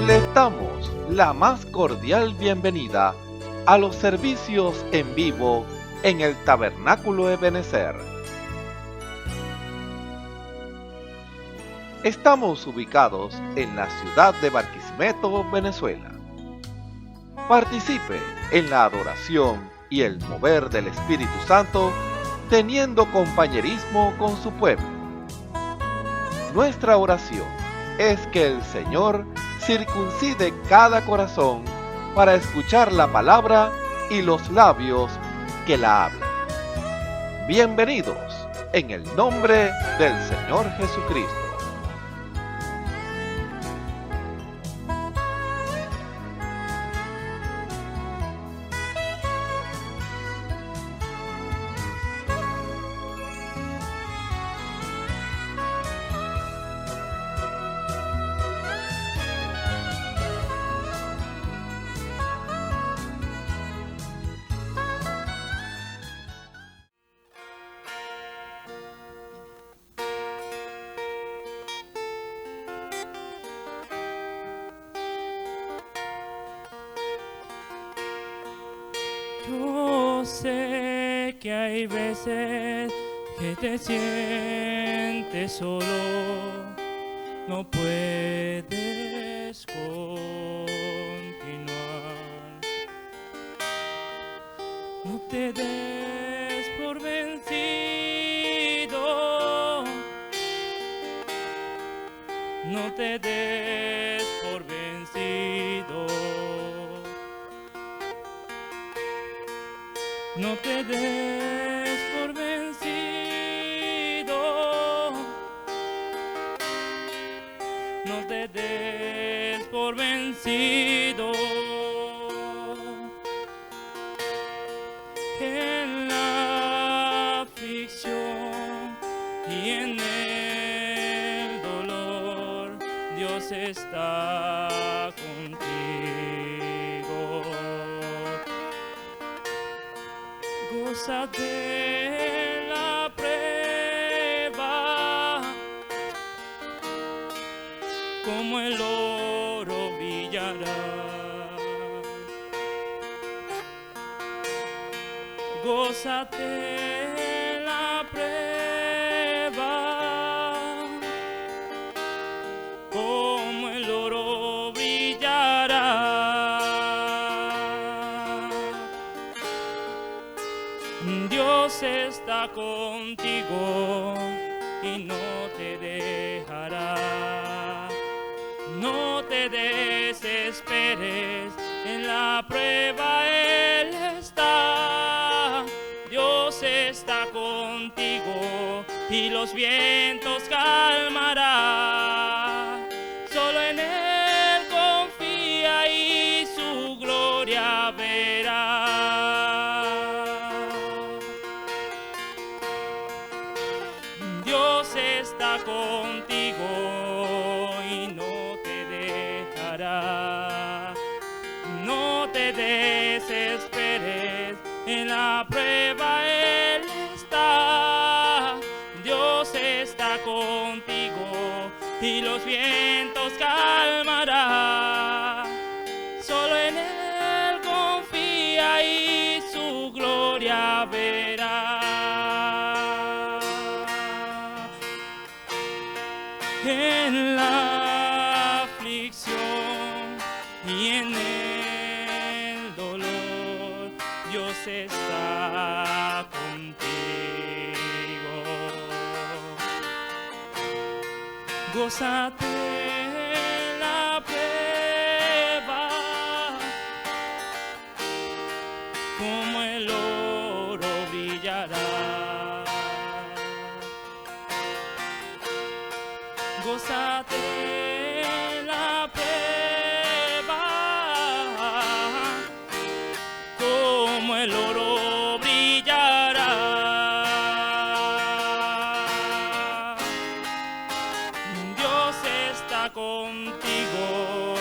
Les damos la más cordial bienvenida a los servicios en vivo en el Tabernáculo Ebenezer. Estamos ubicados en la ciudad de Barquisimeto, Venezuela. Participe en la adoración y el mover del Espíritu Santo, teniendo compañerismo con su pueblo. Nuestra oración es que el Señor circuncide cada corazón para escuchar la palabra y los labios que la hablan. Bienvenidos en el nombre del Señor Jesucristo. Yo sé que hay veces que te sientes solo, no puedes continuar. No te des por vencido, no te des por vencido. No te des por vencido, no te des por vencido. En la aflicción y en el dolor, Dios está contigo. Goza de la prueba, como el oro brillará. Gózate la prueba, como el oro brillará. Dios está contigo y no te dejará. No te desesperes, en la prueba Él está. Dios está contigo y los vientos calmará. Solo en Él confía y su gloria verá. Dios está contigo y no te dejará. No te desesperes, en la prueba Él está. Dios está contigo y los vientos calmará. Solo en Él confía y su gloria verá. En la aflicción y en el dolor, Dios está contigo. Gózate la prueba, como el oro brillará. Gózate la prueba, como el oro brillará. Dios está contigo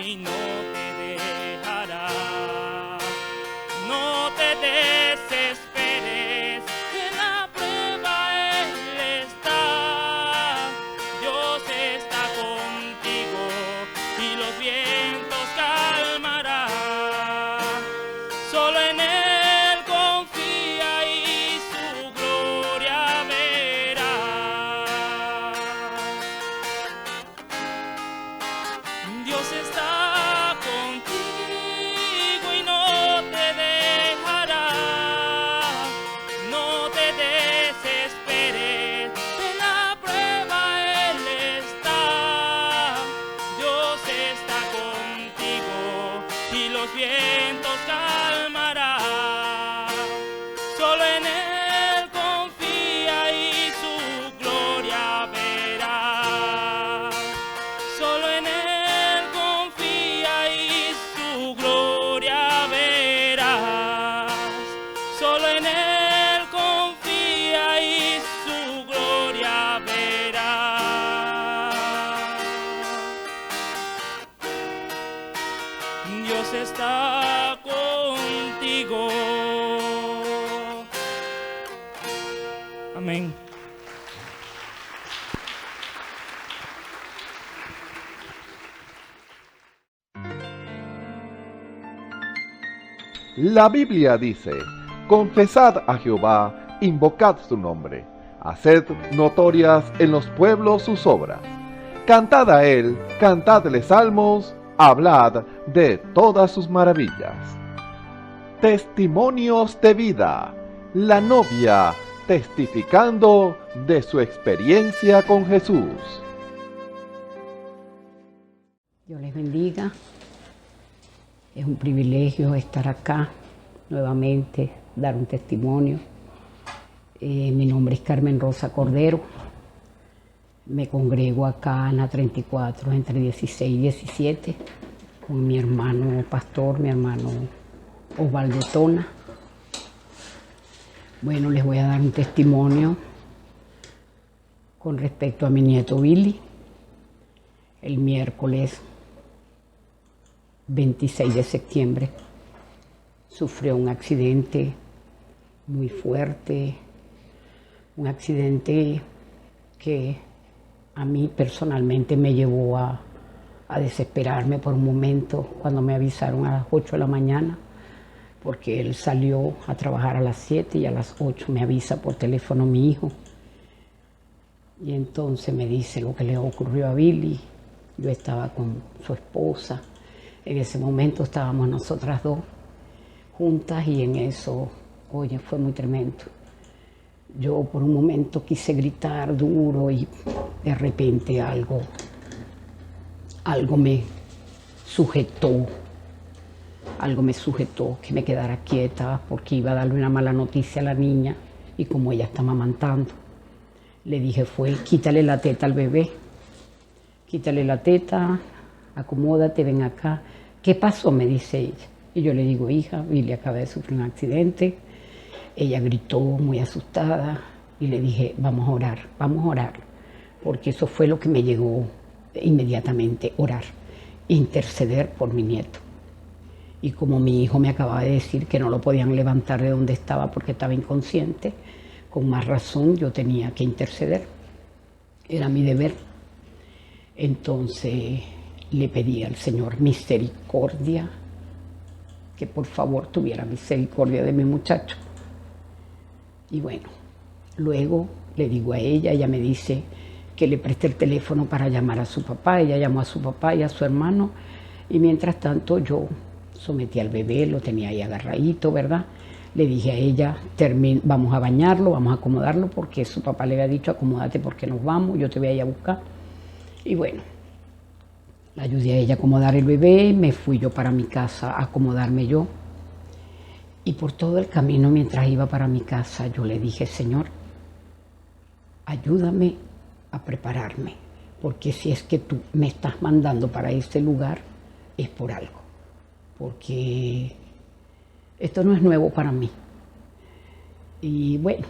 y no te dejará. No te desesperes, en la prueba Él está. Dios está contigo y los vientos Dios está contigo y no te dejará. No te desesperes, en la prueba Él está. Dios está contigo y los vientos calmará. Solo en Él confía y su gloria verás. Solo en Él confía y su gloria verás. Solo en Él confía y su gloria verás. Dios está contigo. Amén. La Biblia dice: confesad a Jehová, invocad su nombre, haced notorias en los pueblos sus obras. Cantad a él, cantadle salmos, hablad de todas sus maravillas. Testimonios de vida. La novia testificando de su experiencia con Jesús. Dios les bendiga. Es un privilegio estar acá nuevamente, dar un testimonio. Mi nombre es Carmen Rosa Cordero. Me congrego acá en la 34, entre 16 y 17, con mi hermano pastor, mi hermano Osvaldo Tona. Bueno, les voy a dar un testimonio con respecto a mi nieto Billy. El miércoles 26 de septiembre sufrió un accidente muy fuerte, un accidente que a mí personalmente me llevó a desesperarme por un momento cuando me avisaron a las 8 de la mañana, porque él salió a trabajar a las 7 y a las 8 me avisa por teléfono mi hijo. Y entonces me dice lo que le ocurrió a Billy. Yo estaba con su esposa. En ese momento estábamos nosotras dos juntas y en eso, oye, fue muy tremendo. Yo por un momento quise gritar duro y de repente algo me sujetó. Algo me sujetó que me quedara quieta porque iba a darle una mala noticia a la niña y como ella está amamantando, le dije quítale la teta al bebé, quítale la teta, acomódate, ven acá. ¿Qué pasó?, me dice ella. Y yo le digo, hija, Billy acaba de sufrir un accidente. Ella gritó muy asustada y le dije, vamos a orar, porque eso fue lo que me llegó inmediatamente, orar, interceder por mi nieto. Y como mi hijo me acababa de decir que no lo podían levantar de donde estaba porque estaba inconsciente, con más razón yo tenía que interceder. Era mi deber. Entonces le pedí al Señor misericordia, que por favor tuviera misericordia de mi muchacho. Y bueno, luego le digo a ella me dice que le preste el teléfono para llamar a su papá. Ella llamó a su papá y a su hermano y mientras tanto yo sometí al bebé, lo tenía ahí agarradito, ¿verdad? Le dije a ella, vamos a bañarlo, vamos a acomodarlo, porque su papá le había dicho, acomódate porque nos vamos, yo te voy a ir a buscar. Y bueno, la ayudé a ella a acomodar el bebé, me fui yo para mi casa a acomodarme yo. Y por todo el camino, mientras iba para mi casa, yo le dije, Señor, ayúdame a prepararme, porque si es que tú me estás mandando para este lugar, es por algo. Porque esto no es nuevo para mí. Y bueno,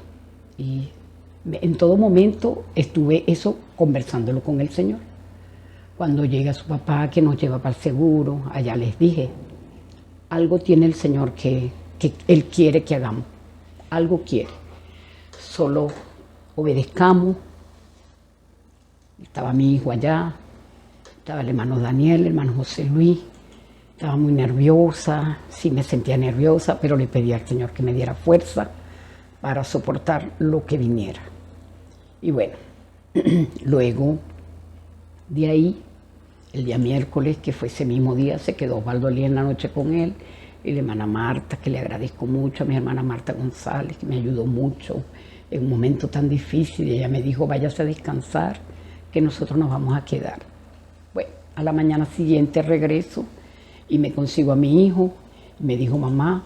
en todo momento estuve eso conversándolo con el Señor. Cuando llega su papá que nos lleva para el seguro, allá les dije, algo tiene el Señor que Él quiere que hagamos. Algo quiere. Solo obedezcamos. Estaba mi hijo allá, estaba el hermano Daniel, el hermano José Luis. Estaba muy nerviosa, sí me sentía nerviosa, pero le pedí al Señor que me diera fuerza para soportar lo que viniera. Y bueno, luego de ahí El día miércoles, que fue ese mismo día, se quedó Osvaldo Elías en la noche con él. Y la hermana Marta, que le agradezco mucho, a mi hermana Marta González, que me ayudó mucho en un momento tan difícil. Ella me dijo, váyase a descansar, que nosotros nos vamos a quedar. Bueno, a la mañana siguiente regreso y me consigo a mi hijo. Me dijo, mamá,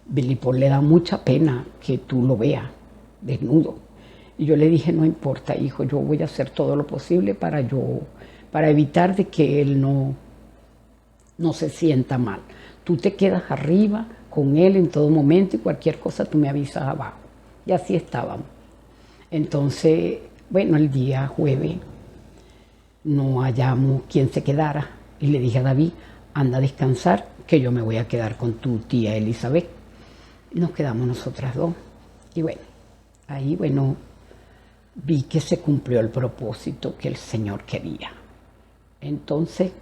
Billy Paul le da mucha pena que tú lo veas desnudo. Y yo le dije, no importa, hijo, yo voy a hacer todo lo posible para evitar de que él no se sienta mal. Tú te quedas arriba con él en todo momento y cualquier cosa tú me avisas abajo. Y así estábamos. Entonces, bueno, el día jueves no hallamos quien se quedara. Y le dije a David, anda a descansar, que yo me voy a quedar con tu tía Elizabeth. Y nos quedamos nosotras dos. Y bueno, ahí, vi que se cumplió el propósito que el Señor quería. Entonces,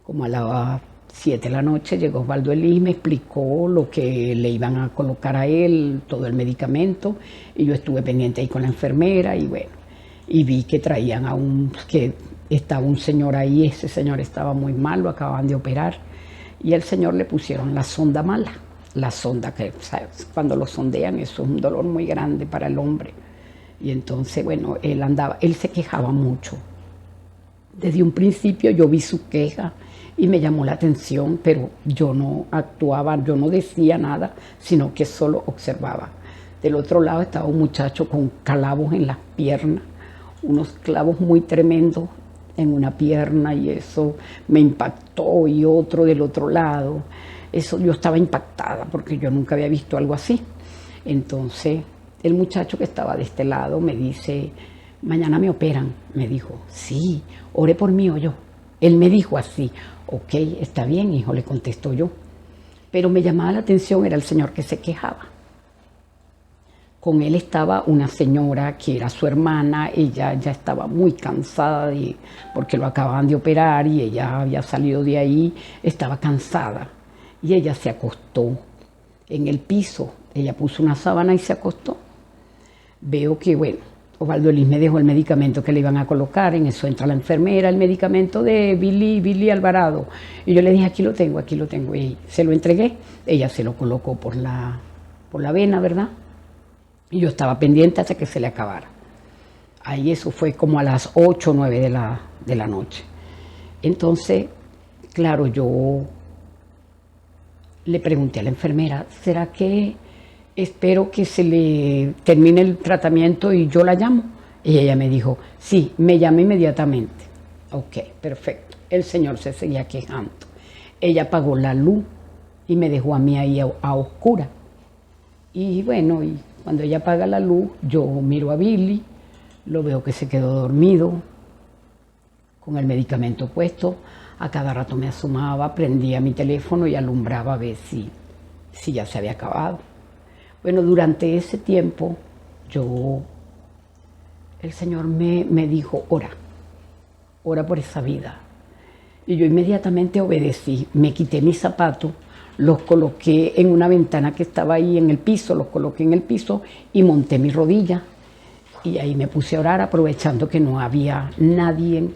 como a las 7 de la noche llegó Osvaldo Elís, me explicó lo que le iban a colocar a él, todo el medicamento, y yo estuve pendiente ahí con la enfermera, y vi que traían que estaba un señor ahí, ese señor estaba muy mal, lo acababan de operar, y al señor le pusieron la sonda mala, la sonda que, ¿sabes? Cuando lo sondean, eso es un dolor muy grande para el hombre, y entonces, él se quejaba mucho. Desde un principio yo vi su queja, y me llamó la atención, pero yo no actuaba, yo no decía nada, sino que solo observaba. Del otro lado estaba un muchacho con clavos en las piernas, unos clavos muy tremendos en una pierna, y eso me impactó, y otro del otro lado. Eso, yo estaba impactada porque yo nunca había visto algo así. Entonces el muchacho que estaba de este lado me dice, mañana me operan. Me dijo, sí, ore por mí o yo. Él me dijo así. Ok, está bien, hijo, le contestó yo. Pero me llamaba la atención, era el señor que se quejaba. Con él estaba una señora que era su hermana, ella ya estaba muy cansada porque lo acababan de operar y ella había salido de ahí, estaba cansada. Y ella se acostó en el piso, ella puso una sábana y se acostó. Veo que, Osvaldo Elís me dejó el medicamento que le iban a colocar, en eso entra la enfermera, el medicamento de Billy Alvarado. Y yo le dije, aquí lo tengo, y se lo entregué. Ella se lo colocó por la vena, ¿verdad? Y yo estaba pendiente hasta que se le acabara. Ahí eso fue como a las 8 o 9 de la noche. Entonces, claro, yo le pregunté a la enfermera, ¿será que espero que se le termine el tratamiento y yo la llamo? Y ella me dijo, sí, me llama inmediatamente. Ok, perfecto. El señor se seguía quejando. Ella apagó la luz y me dejó a mí ahí a oscura. Y cuando ella apaga la luz, yo miro a Billy, lo veo que se quedó dormido, con el medicamento puesto. A cada rato me asomaba, prendía mi teléfono y alumbraba a ver si ya se había acabado. Durante ese tiempo, el Señor me dijo, ora por esa vida. Y yo inmediatamente obedecí, me quité mis zapatos, los coloqué en una ventana que estaba ahí en el piso, los coloqué en el piso y monté mi rodilla. Y ahí me puse a orar, aprovechando que no había nadie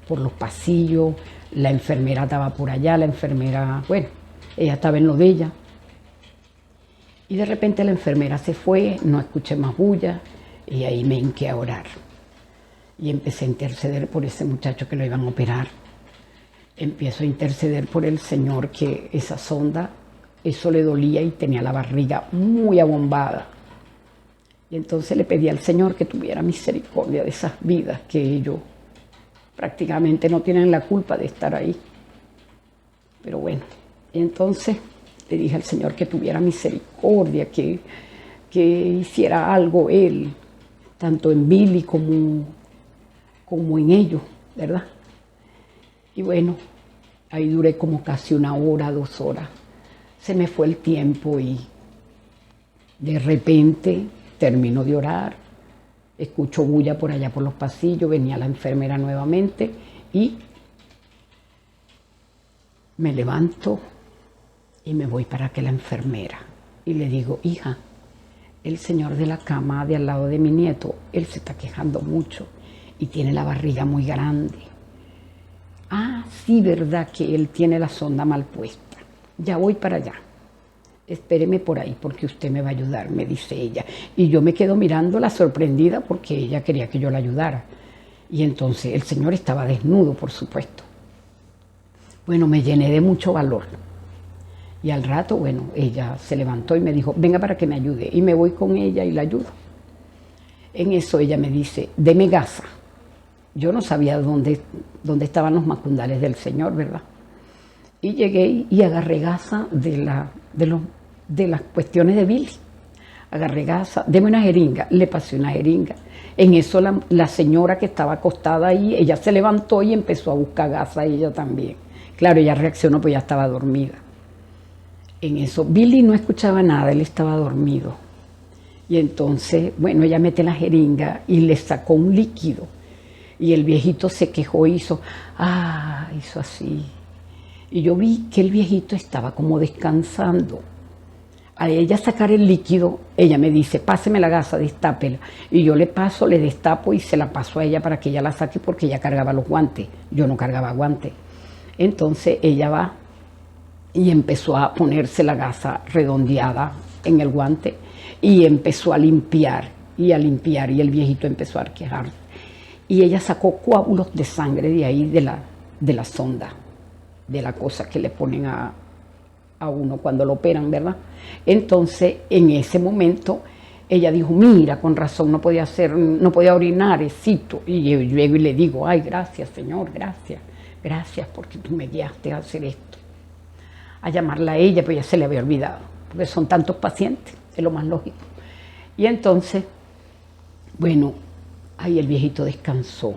por los pasillos. La enfermera estaba por allá, ella estaba en lo de ella. Y de repente la enfermera se fue, no escuché más bulla, y ahí me hinqué a orar. Y empecé a interceder por ese muchacho que lo iban a operar. Empiezo a interceder por el Señor, que esa sonda, eso le dolía y tenía la barriga muy abombada. Y entonces le pedí al Señor que tuviera misericordia de esas vidas que ellos prácticamente no tienen la culpa de estar ahí. Pero entonces le dije al Señor que tuviera misericordia, que hiciera algo Él, tanto en Billy como en ellos, ¿verdad? Y ahí duré como casi 1 hora, 2 horas. Se me fue el tiempo y de repente termino de orar, escucho bulla por allá por los pasillos, venía la enfermera nuevamente y me levanto y me voy para que la enfermera. Y le digo, hija, el señor de la cama de al lado de mi nieto, él se está quejando mucho y tiene la barriga muy grande. sí, verdad que él tiene la sonda mal puesta. Ya voy para allá. Espéreme por ahí porque usted me va a ayudar, me dice ella. Y yo me quedo mirándola sorprendida porque ella quería que yo la ayudara. Y entonces el Señor estaba desnudo, por supuesto. Bueno, me llené de mucho valor. Y al rato, bueno, ella se levantó y me dijo, venga para que me ayude. Y me voy con ella y la ayudo. En eso ella me dice, deme gasa. Yo no sabía dónde estaban los macundales del Señor, ¿verdad? Y llegué y agarré gasa de las cuestiones de Billy. Agarré gasa, deme una jeringa, le pasé una jeringa. En eso la señora que estaba acostada ahí, ella se levantó y empezó a buscar gasa ella también. Claro, ella reaccionó, pues ya estaba dormida. En eso, Billy no escuchaba nada, él estaba dormido. Y entonces, bueno, ella mete la jeringa y le sacó un líquido. Y el viejito se quejó y hizo así. Y yo vi que el viejito estaba como descansando. A ella sacar el líquido, ella me dice, páseme la gasa, destápela. Y yo le paso, le destapo y se la paso a ella para que ella la saque porque ella cargaba los guantes. Yo no cargaba guantes. Entonces ella va y empezó a ponerse la gasa redondeada en el guante y empezó a limpiar y el viejito empezó a arquejar. Y ella sacó coágulos de sangre de ahí, de la sonda, de la cosa que le ponen a uno cuando lo operan, ¿verdad? Entonces, en ese momento, ella dijo, mira, con razón, no podía orinar, excito. Y yo llego y le digo, ay, gracias, Señor, gracias porque tú me guiaste a hacer esto. A llamarla a ella, pero ya se le había olvidado, porque son tantos pacientes, es lo más lógico. Y entonces, bueno, ahí el viejito descansó.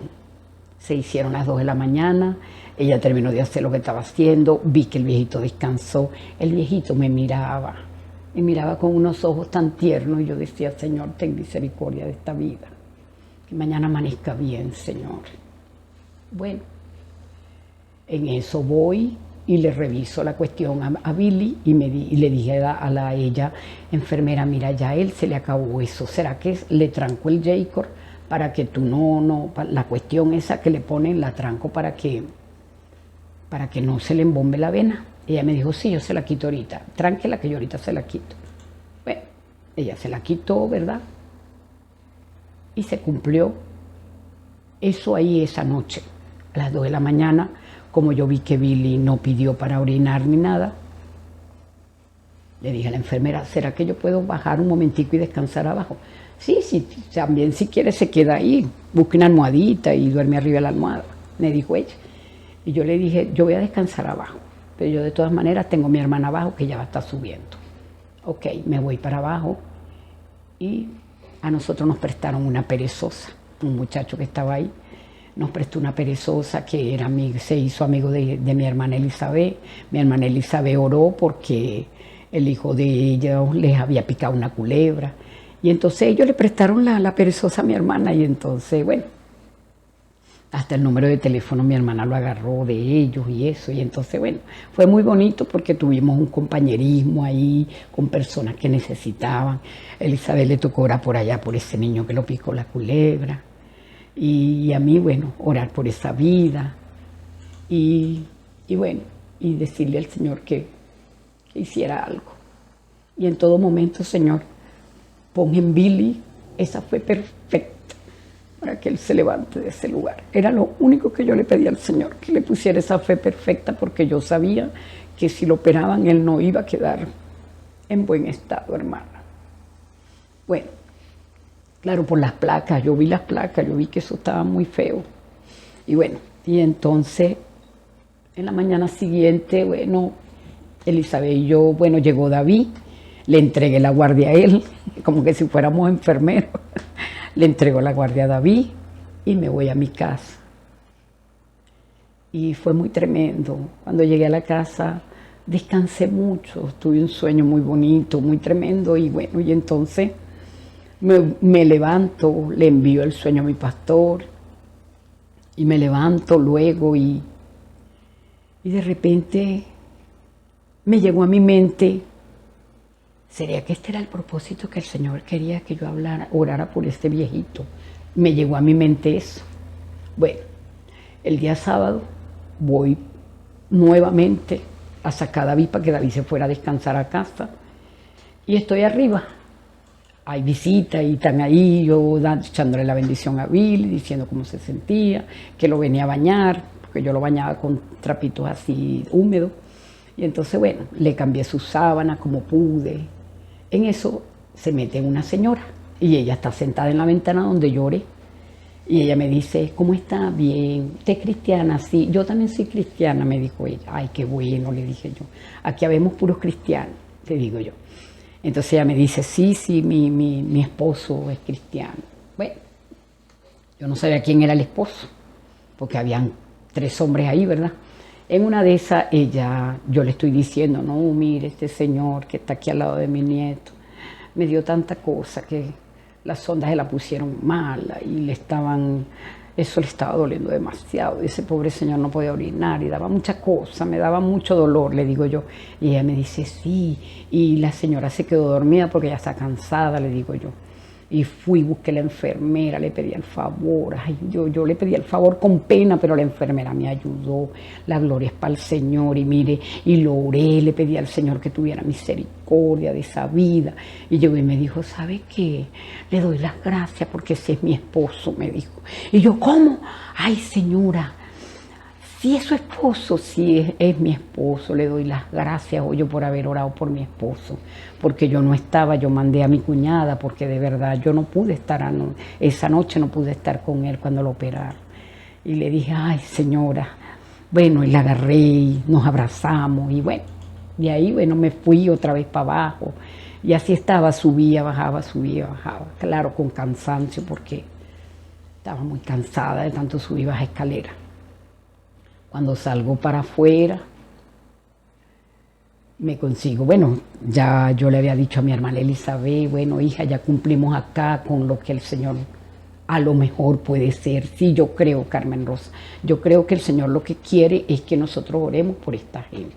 Se hicieron las 2 de la mañana, ella terminó de hacer lo que estaba haciendo, vi que el viejito descansó, el viejito me miraba con unos ojos tan tiernos y yo decía, Señor, ten misericordia de esta vida, que mañana amanezca bien, Señor. Bueno, en eso voy y le reviso la cuestión a Billy y le dije a ella, enfermera, mira, ya a él se le acabó eso, ¿será que le tranco el J-Cord? Para que tú la cuestión esa que le ponen, la tranco para que no se le embombe la vena. Ella me dijo, sí, yo se la quito ahorita, tránquela que yo ahorita se la quito. Bueno, ella se la quitó, ¿verdad? Y se cumplió eso ahí esa noche, a las 2 de la mañana, como yo vi que Billy no pidió para orinar ni nada, le dije a la enfermera, ¿será que yo puedo bajar un momentico y descansar abajo? Sí, también si quiere se queda ahí, busque una almohadita y duerme arriba de la almohada, me dijo ella. Y yo le dije, yo voy a descansar abajo, pero yo de todas maneras tengo a mi hermana abajo que ya va a estar subiendo. Ok, me voy para abajo y a nosotros nos prestaron una perezosa, un muchacho que estaba ahí, nos prestó una perezosa que se hizo amigo de mi hermana Elizabeth. Mi hermana Elizabeth oró porque el hijo de ella les había picado una culebra. Y entonces ellos le prestaron la perezosa a mi hermana y entonces, bueno, hasta el número de teléfono mi hermana lo agarró de ellos y eso. Y entonces, bueno, fue muy bonito porque tuvimos un compañerismo ahí con personas que necesitaban. Elizabeth le tocó orar por allá por ese niño que lo picó la culebra. Y a mí, bueno, orar por esa vida. Y bueno, y decirle al Señor que hiciera algo. Y en todo momento, Señor, pon en Billy esa fe perfecta para que él se levante de ese lugar. Era lo único que yo le pedía al Señor, que le pusiera esa fe perfecta, porque yo sabía que si lo operaban él no iba a quedar en buen estado, hermana. Bueno, claro, por las placas, yo vi las placas, yo vi que eso estaba muy feo. Y bueno, y entonces en la mañana siguiente, bueno, Elizabeth y yo, bueno, llegó David. Le entregué la guardia a él, como que si fuéramos enfermeros. Le entregó la guardia a David y me voy a mi casa. Y fue muy tremendo. Cuando llegué a la casa descansé mucho, tuve un sueño muy bonito, muy tremendo. Y bueno, y entonces me levanto, le envío el sueño a mi pastor. Y me levanto luego y de repente me llegó a mi mente, ¿sería que este era el propósito que el Señor quería que yo orara por este viejito? Me llegó a mi mente eso. Bueno, el día sábado voy nuevamente a sacar a David para que David se fuera a descansar a casa. Y estoy arriba. Hay visitas y están ahí, yo echándole la bendición a Billy, diciendo cómo se sentía, que lo venía a bañar, porque yo lo bañaba con trapitos así húmedos. Y entonces, bueno, le cambié su sábana como pude. En eso se mete una señora y ella está sentada en la ventana donde lloré. Y ella me dice, ¿cómo está? Bien. ¿Usted es cristiana? Sí. Yo también soy cristiana, me dijo ella. Ay, qué bueno, le dije yo. Aquí habemos puros cristianos, le digo yo. Entonces ella me dice, sí, mi esposo es cristiano. Bueno, yo no sabía quién era el esposo, porque habían 3 hombres ahí, ¿verdad? En una de esas, yo le estoy diciendo, no, mire, este señor que está aquí al lado de mi nieto, me dio tanta cosa que las sondas se la pusieron mala y eso le estaba doliendo demasiado. Y ese pobre señor no podía orinar y daba muchas cosas, me daba mucho dolor, le digo yo. Y ella me dice, sí, y la señora se quedó dormida porque ya está cansada, le digo yo. Y fui, busqué a la enfermera, le pedí el favor. Ay, yo le pedí el favor con pena, pero la enfermera me ayudó. La gloria es para el Señor. Y mire, y lo oré, le pedí al Señor que tuviera misericordia de esa vida. Y llegó y me dijo, ¿sabe qué? Le doy las gracias porque ese es mi esposo, me dijo. Y yo, ¿cómo? Ay, señora, si es su esposo, sí es mi esposo, le doy las gracias hoy por haber orado por mi esposo, porque yo no estaba, yo mandé a mi cuñada, porque de verdad yo no pude estar, esa noche no pude estar con él cuando lo operaron. Y le dije, ay señora, bueno, y la agarré y nos abrazamos, y bueno, de ahí, bueno, me fui otra vez para abajo, y así estaba, subía, bajaba, claro, con cansancio, porque estaba muy cansada de tanto subir baja escalera. Cuando salgo para afuera, me consigo, bueno, ya yo le había dicho a mi hermana Elizabeth, bueno, hija, ya cumplimos acá con lo que el Señor a lo mejor puede ser. Sí, yo creo, Carmen Rosa, yo creo que el Señor lo que quiere es que nosotros oremos por esta gente.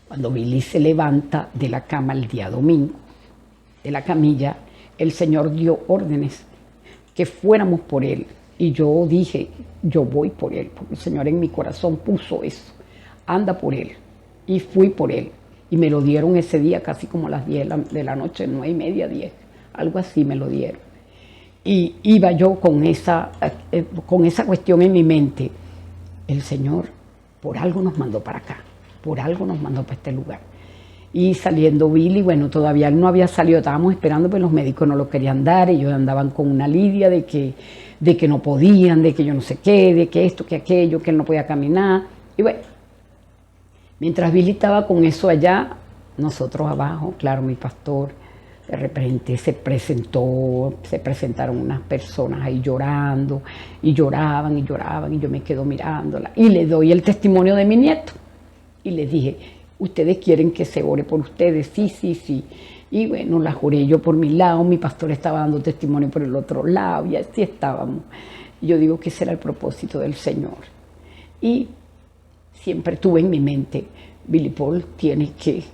Cuando Billy se levanta de la cama el día domingo, de la camilla, el Señor dio órdenes que fuéramos por él. Y yo dije, yo voy por él, porque el Señor en mi corazón puso eso. Anda por él. Y fui por él. Y me lo dieron ese día casi como a las 10 de la noche, 9:30, 10. Algo así me lo dieron. Y iba yo con esa cuestión en mi mente. El Señor por algo nos mandó para acá. Por algo nos mandó para este lugar. Y saliendo Billy, bueno, todavía él no había salido, estábamos esperando, pero los médicos no lo querían dar, ellos andaban con una lidia de que no podían, de que yo no sé qué, de que esto, que aquello, que él no podía caminar. Y bueno, mientras Billy estaba con eso allá, nosotros abajo, claro, mi pastor, de repente se presentaron unas personas ahí llorando, y lloraban, y lloraban, y yo me quedo mirándola, y le doy el testimonio de mi nieto, y les dije, ¿ustedes quieren que se ore por ustedes? Sí. Y bueno, la juré yo por mi lado, mi pastor estaba dando testimonio por el otro lado, y así estábamos. Yo digo que ese era el propósito del Señor. Y siempre tuve en mi mente, Billy Paul tiene que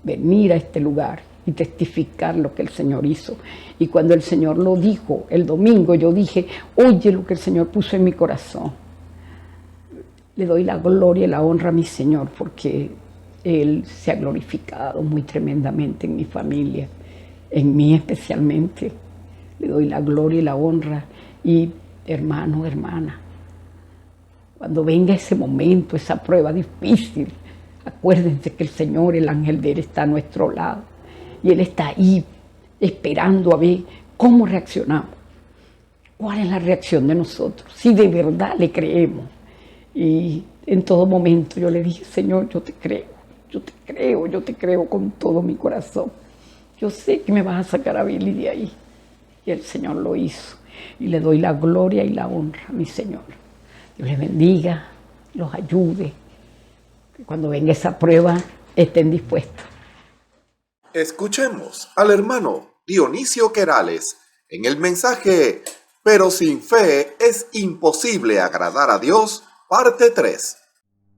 venir a este lugar y testificar lo que el Señor hizo. Y cuando el Señor lo dijo el domingo, yo dije, oye lo que el Señor puso en mi corazón. Le doy la gloria y la honra a mi Señor, porque Él se ha glorificado muy tremendamente en mi familia, en mí especialmente. Le doy la gloria y la honra. Y hermano, hermana, cuando venga ese momento, esa prueba difícil, acuérdense que el Señor, el ángel de Él, está a nuestro lado. Y Él está ahí esperando a ver cómo reaccionamos. ¿Cuál es la reacción de nosotros? Si de verdad le creemos. Y en todo momento yo le dije, Señor, yo te creo con todo mi corazón. Yo sé que me vas a sacar a Billy de ahí. Y el Señor lo hizo. Y le doy la gloria y la honra a mi Señor. Dios les bendiga, los ayude. Que cuando venga esa prueba estén dispuestos. Escuchemos al hermano Dionisio Querales en el mensaje Pero sin fe es imposible agradar a Dios, parte 3.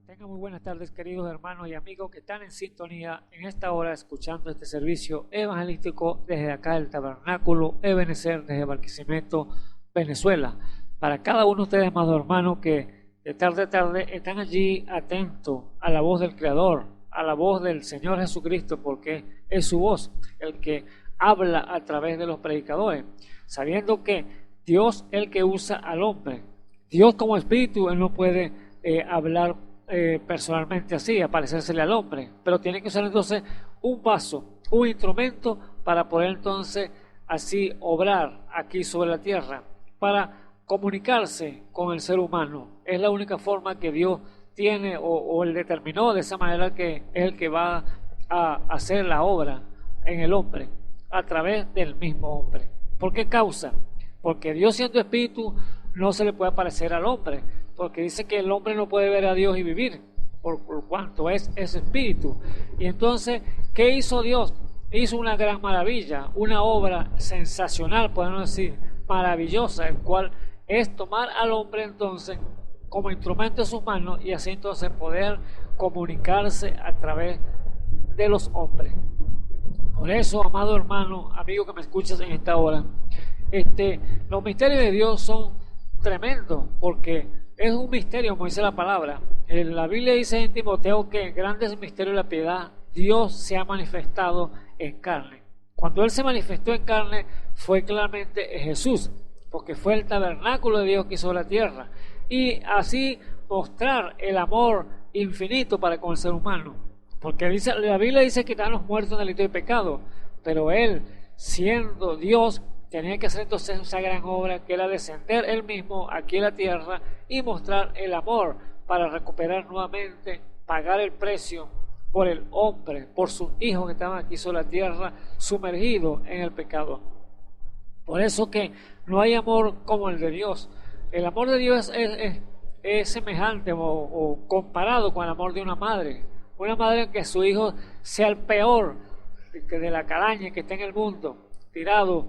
Tengan muy buenas tardes, queridos hermanos y amigos que están en sintonía en esta hora escuchando este servicio evangelístico desde acá del Tabernáculo Ebenezer, desde Barquisimeto, Venezuela. Para cada uno de ustedes, amados hermanos, que de tarde a tarde, están allí atentos a la voz del Creador, a la voz del Señor Jesucristo, porque es su voz el que habla a través de los predicadores, sabiendo que Dios es el que usa al hombre. Dios como espíritu, Él no puede hablar personalmente así, aparecérsele al hombre, pero tiene que usar entonces un vaso, un instrumento para poder entonces así obrar aquí sobre la tierra, para comunicarse con el ser humano. Es la única forma que Dios tiene o Él determinó de esa manera, que es el que va a hacer la obra en el hombre a través del mismo hombre. ¿Por qué causa? Porque Dios, siendo espíritu, no se le puede aparecer al hombre, porque dice que el hombre no puede ver a Dios y vivir, por cuanto es espíritu. Y entonces, ¿qué hizo Dios? Hizo una gran maravilla, una obra sensacional, podemos decir, maravillosa, el cual es tomar al hombre entonces como instrumento de sus manos, y así entonces poder comunicarse a través de los hombres. Por eso, amado hermano, amigo que me escuchas en esta hora, los misterios de Dios son tremendos, porque es un misterio, como dice la palabra. En la Biblia dice en Timoteo que grande es el misterio de la piedad. Dios se ha manifestado en carne. Cuando Él se manifestó en carne, fue claramente Jesús, porque fue el tabernáculo de Dios que hizo la tierra, y así mostrar el amor infinito para con el ser humano, porque la Biblia dice que están los muertos en delito y pecado, pero Él, siendo Dios, tenía que hacer entonces esa gran obra, que era descender Él mismo aquí en la tierra y mostrar el amor para recuperar nuevamente, pagar el precio por el hombre, por sus hijos que estaban aquí sobre la tierra, sumergidos en el pecado. Por eso que no hay amor como el de Dios. El amor de Dios es semejante o comparado con el amor de una madre. Una madre que su hijo sea el peor de la calaña que está en el mundo, tirado,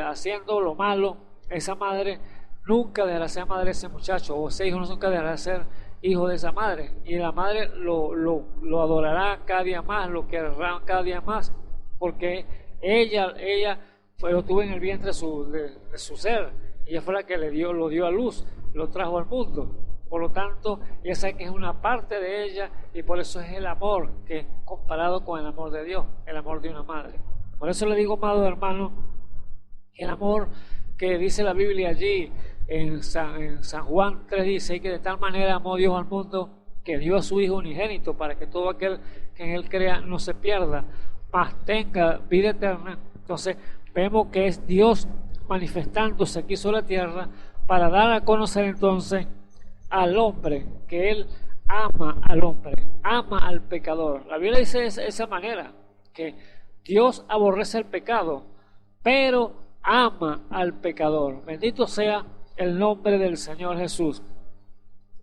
haciendo lo malo, esa madre nunca dejará de ser madre de ese muchacho, o ese hijo nunca dejará de ser hijo de esa madre, y la madre lo adorará cada día más, lo querrá cada día más, porque ella lo tuvo en el vientre de su ser, ella fue la que lo dio a luz, lo trajo al mundo. Por lo tanto, ella sabe que es una parte de ella, y por eso es el amor que es comparado con el amor de Dios, el amor de una madre. Por eso le digo, amado hermano, el amor que dice la Biblia allí en San Juan 3:16, que de tal manera amó Dios al mundo que dio a su Hijo unigénito, para que todo aquel que en Él crea no se pierda, mas tenga vida eterna. Entonces vemos que es Dios manifestándose aquí sobre la tierra para dar a conocer entonces al hombre, que Él ama al hombre, ama al pecador. La Biblia dice de esa manera, que Dios aborrece el pecado, pero ama al pecador. Bendito sea el nombre del Señor Jesús.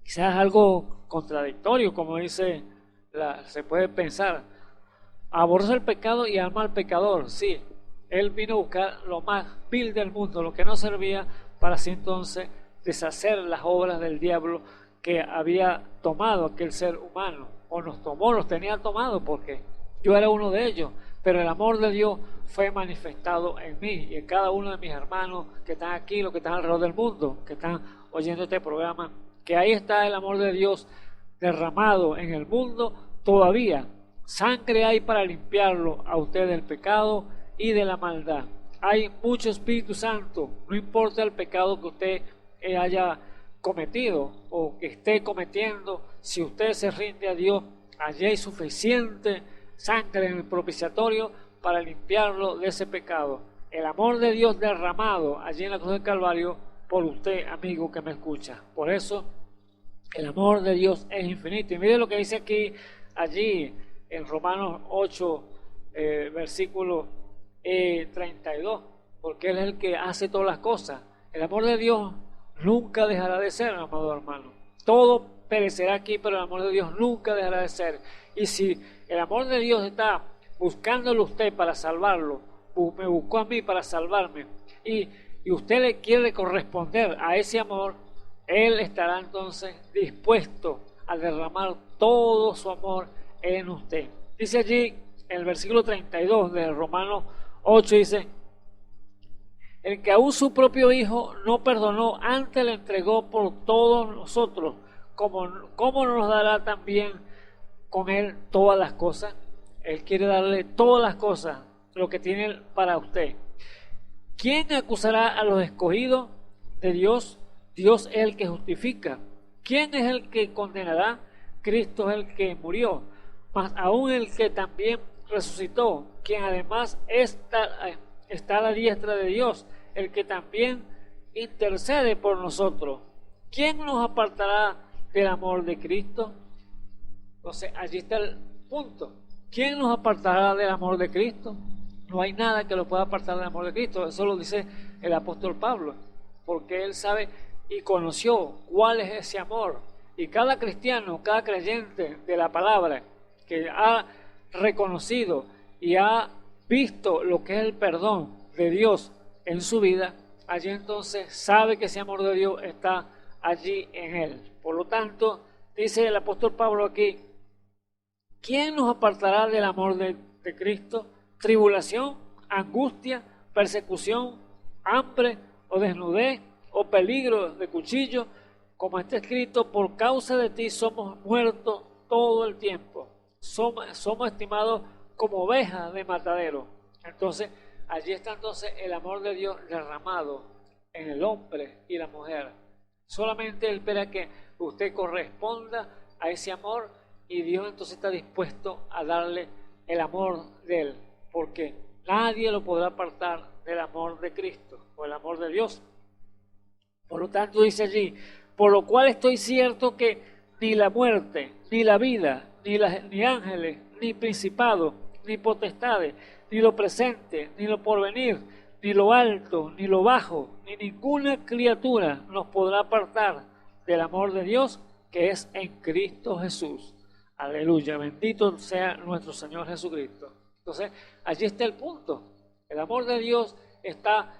Quizás algo contradictorio, como dice, se puede pensar. Aborrece el pecado y ama al pecador. Sí, Él vino a buscar lo más vil del mundo, lo que no servía, para así entonces deshacer las obras del diablo que había tomado aquel ser humano, o nos tenía tomado, porque yo era uno de ellos, pero el amor de Dios fue manifestado en mí y en cada uno de mis hermanos que están aquí, los que están alrededor del mundo, que están oyendo este programa, que ahí está el amor de Dios derramado en el mundo todavía. Sangre hay para limpiarlo a usted del pecado y de la maldad. Hay mucho Espíritu Santo, no importa el pecado que usted haya cometido o que esté cometiendo, si usted se rinde a Dios, allí hay suficiente sangre en el propiciatorio para limpiarlo de ese pecado. El amor de Dios derramado allí en la cruz del Calvario por usted, amigo que me escucha. Por eso el amor de Dios es infinito. Y mire lo que dice aquí, allí en Romanos 8, versículo 32, porque Él es el que hace todas las cosas. El amor de Dios nunca dejará de ser, amado hermano. Todo perecerá aquí, pero el amor de Dios nunca dejará de ser. Y si el amor de Dios está buscándolo usted para salvarlo, me buscó a mí para salvarme, y usted le quiere corresponder a ese amor, Él estará entonces dispuesto a derramar todo su amor en usted. Dice allí en el versículo 32 de Romanos 8, dice: el que aún su propio Hijo no perdonó, antes le entregó por todos nosotros, ¿cómo no nos dará también con Él todas las cosas? Él quiere darle todas las cosas, lo que tiene para usted. ¿Quién acusará a los escogidos de Dios? Dios es el que justifica. ¿Quién es el que condenará? Cristo es el que murió, mas aún el que también resucitó, quien además está a la diestra de Dios, el que también intercede por nosotros. ¿Quién nos apartará del amor de Cristo? Entonces, allí está el punto. ¿Quién nos apartará del amor de Cristo? No hay nada que lo pueda apartar del amor de Cristo. Eso lo dice el apóstol Pablo, porque él sabe y conoció cuál es ese amor. Y cada cristiano, cada creyente de la palabra que ha reconocido y ha visto lo que es el perdón de Dios en su vida, allí entonces sabe que ese amor de Dios está allí en él. Por lo tanto, dice el apóstol Pablo aquí, ¿quién nos apartará del amor de Cristo? ¿Tribulación, angustia, persecución, hambre o desnudez o peligro de cuchillo? Como está escrito, por causa de ti somos muertos todo el tiempo. Somos estimados como ovejas de matadero. Entonces, allí está entonces el amor de Dios derramado en el hombre y la mujer. Solamente Él espera que usted corresponda a ese amor y Dios entonces está dispuesto a darle el amor de Él, porque nadie lo podrá apartar del amor de Cristo o el amor de Dios. Por lo tanto dice allí, por lo cual estoy cierto que ni la muerte, ni la vida, ni ángeles, ni principados, ni potestades, ni lo presente, ni lo porvenir, ni lo alto, ni lo bajo, ni ninguna criatura nos podrá apartar del amor de Dios que es en Cristo Jesús. Aleluya, bendito sea nuestro Señor Jesucristo. Entonces, allí está el punto. El amor de Dios está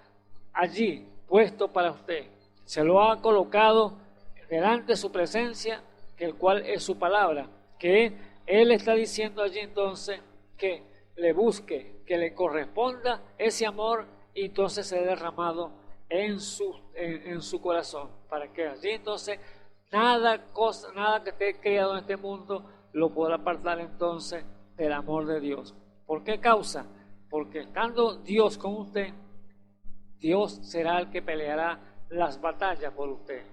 allí, puesto para usted. Se lo ha colocado delante de su presencia, que el cual es su palabra, que Él está diciendo allí entonces que le busque, que le corresponda ese amor y entonces se ha derramado en su corazón, para que allí entonces nada que esté creado en este mundo lo podrá apartar entonces del amor de Dios. ¿Por qué causa? Porque estando Dios con usted, Dios será el que peleará las batallas por usted.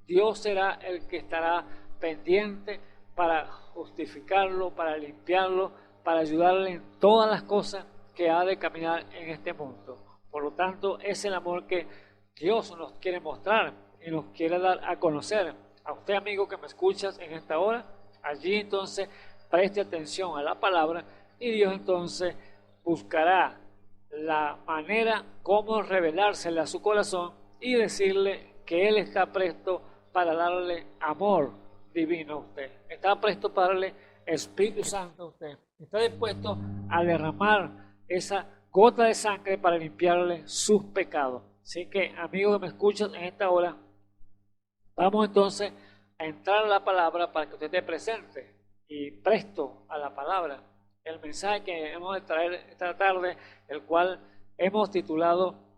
Dios será el que estará pendiente para justificarlo, para limpiarlo, para ayudarle en todas las cosas que ha de caminar en este mundo. Por lo tanto, es el amor que Dios nos quiere mostrar y nos quiere dar a conocer. A usted, amigo, que me escuchas en esta hora, allí entonces preste atención a la palabra y Dios entonces buscará la manera como revelársele a su corazón y decirle que Él está presto para darle amor divino a usted. Está presto para darle Espíritu Santo a usted. Está dispuesto a derramar esa gota de sangre para limpiarle sus pecados. Así que, amigo que me escuchas en esta hora, vamos entonces a entrar a la palabra para que usted esté presente y presto a la palabra. El mensaje que hemos de traer esta tarde, el cual hemos titulado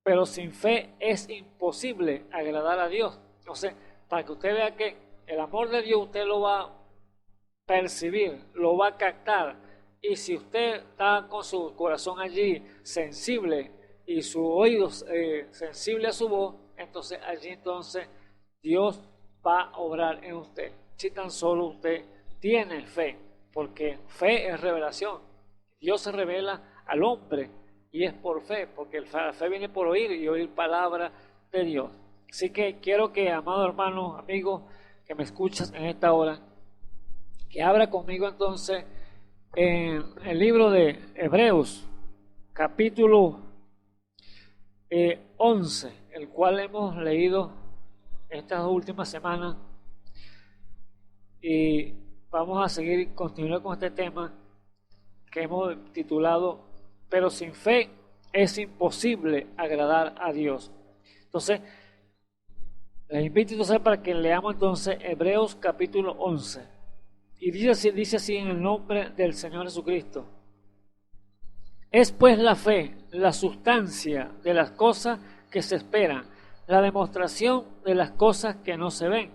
pero sin fe es imposible agradar a Dios. Entonces, para que usted vea que el amor de Dios usted lo va a percibir, lo va a captar. Y si usted está con su corazón allí sensible y su oído sensible a su voz, entonces allí entonces Dios va a obrar en usted. Si tan solo usted tiene fe, porque fe es revelación. Dios se revela al hombre y es por fe, porque la fe viene por oír y oír palabra de Dios. Así que quiero que, amado hermano, amigo, que me escuchas en esta hora, que abra conmigo entonces en el libro de Hebreos, capítulo 11, el cual hemos leído estas últimas semanas, y vamos a continuar con este tema que hemos titulado pero sin fe es imposible agradar a Dios. Entonces, les invito entonces para que leamos entonces Hebreos capítulo 11. Y dice así en el nombre del Señor Jesucristo. Es pues la fe, la sustancia de las cosas que se esperan, la demostración de las cosas que no se ven.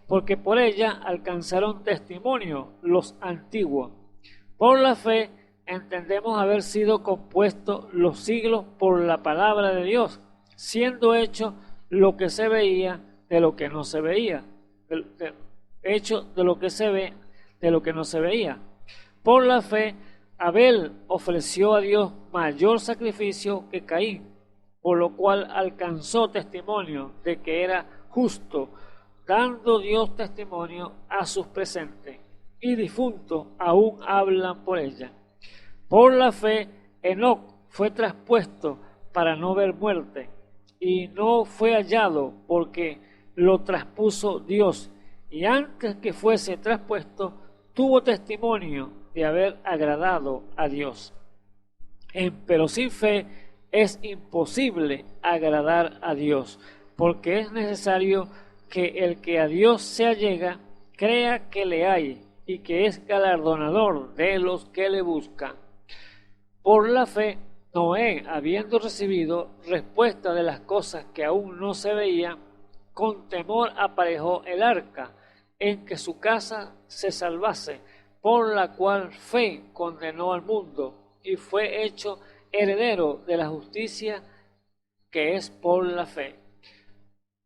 porque por ella alcanzaron testimonio los antiguos. Por la fe entendemos haber sido compuestos los siglos por la palabra de Dios, siendo hecho lo que se veía de lo que no se veía, hecho de lo que se ve de lo que no se veía. Por la fe Abel ofreció a Dios mayor sacrificio que Caín, por lo cual alcanzó testimonio de que era justo, dando Dios testimonio a sus presentes, y difuntos aún hablan por ella. Por la fe Enoc fue traspuesto para no ver muerte, y no fue hallado porque lo traspuso Dios, y antes que fuese traspuesto tuvo testimonio de haber agradado a Dios. Pero sin fe es imposible agradar a Dios, porque es necesario que el que a Dios se allega crea que le hay y que es galardonador de los que le buscan. Por la fe, Noé, habiendo recibido respuesta de las cosas que aún no se veían, con temor aparejó el arca, en que su casa se salvase, por la cual fe condenó al mundo, y fue hecho heredero de la justicia que es por la fe.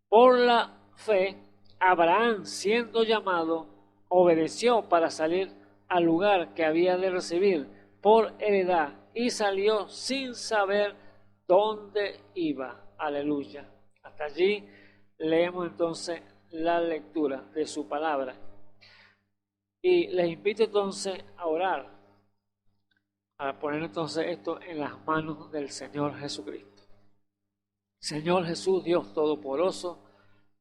Por la fe, Abraham, siendo llamado, obedeció para salir al lugar que había de recibir por heredad, y salió sin saber dónde iba. Aleluya. Hasta allí leemos entonces la lectura de su palabra. Y les invito entonces a orar, a poner entonces esto en las manos del Señor Jesucristo. Señor Jesús, Dios Todopoderoso,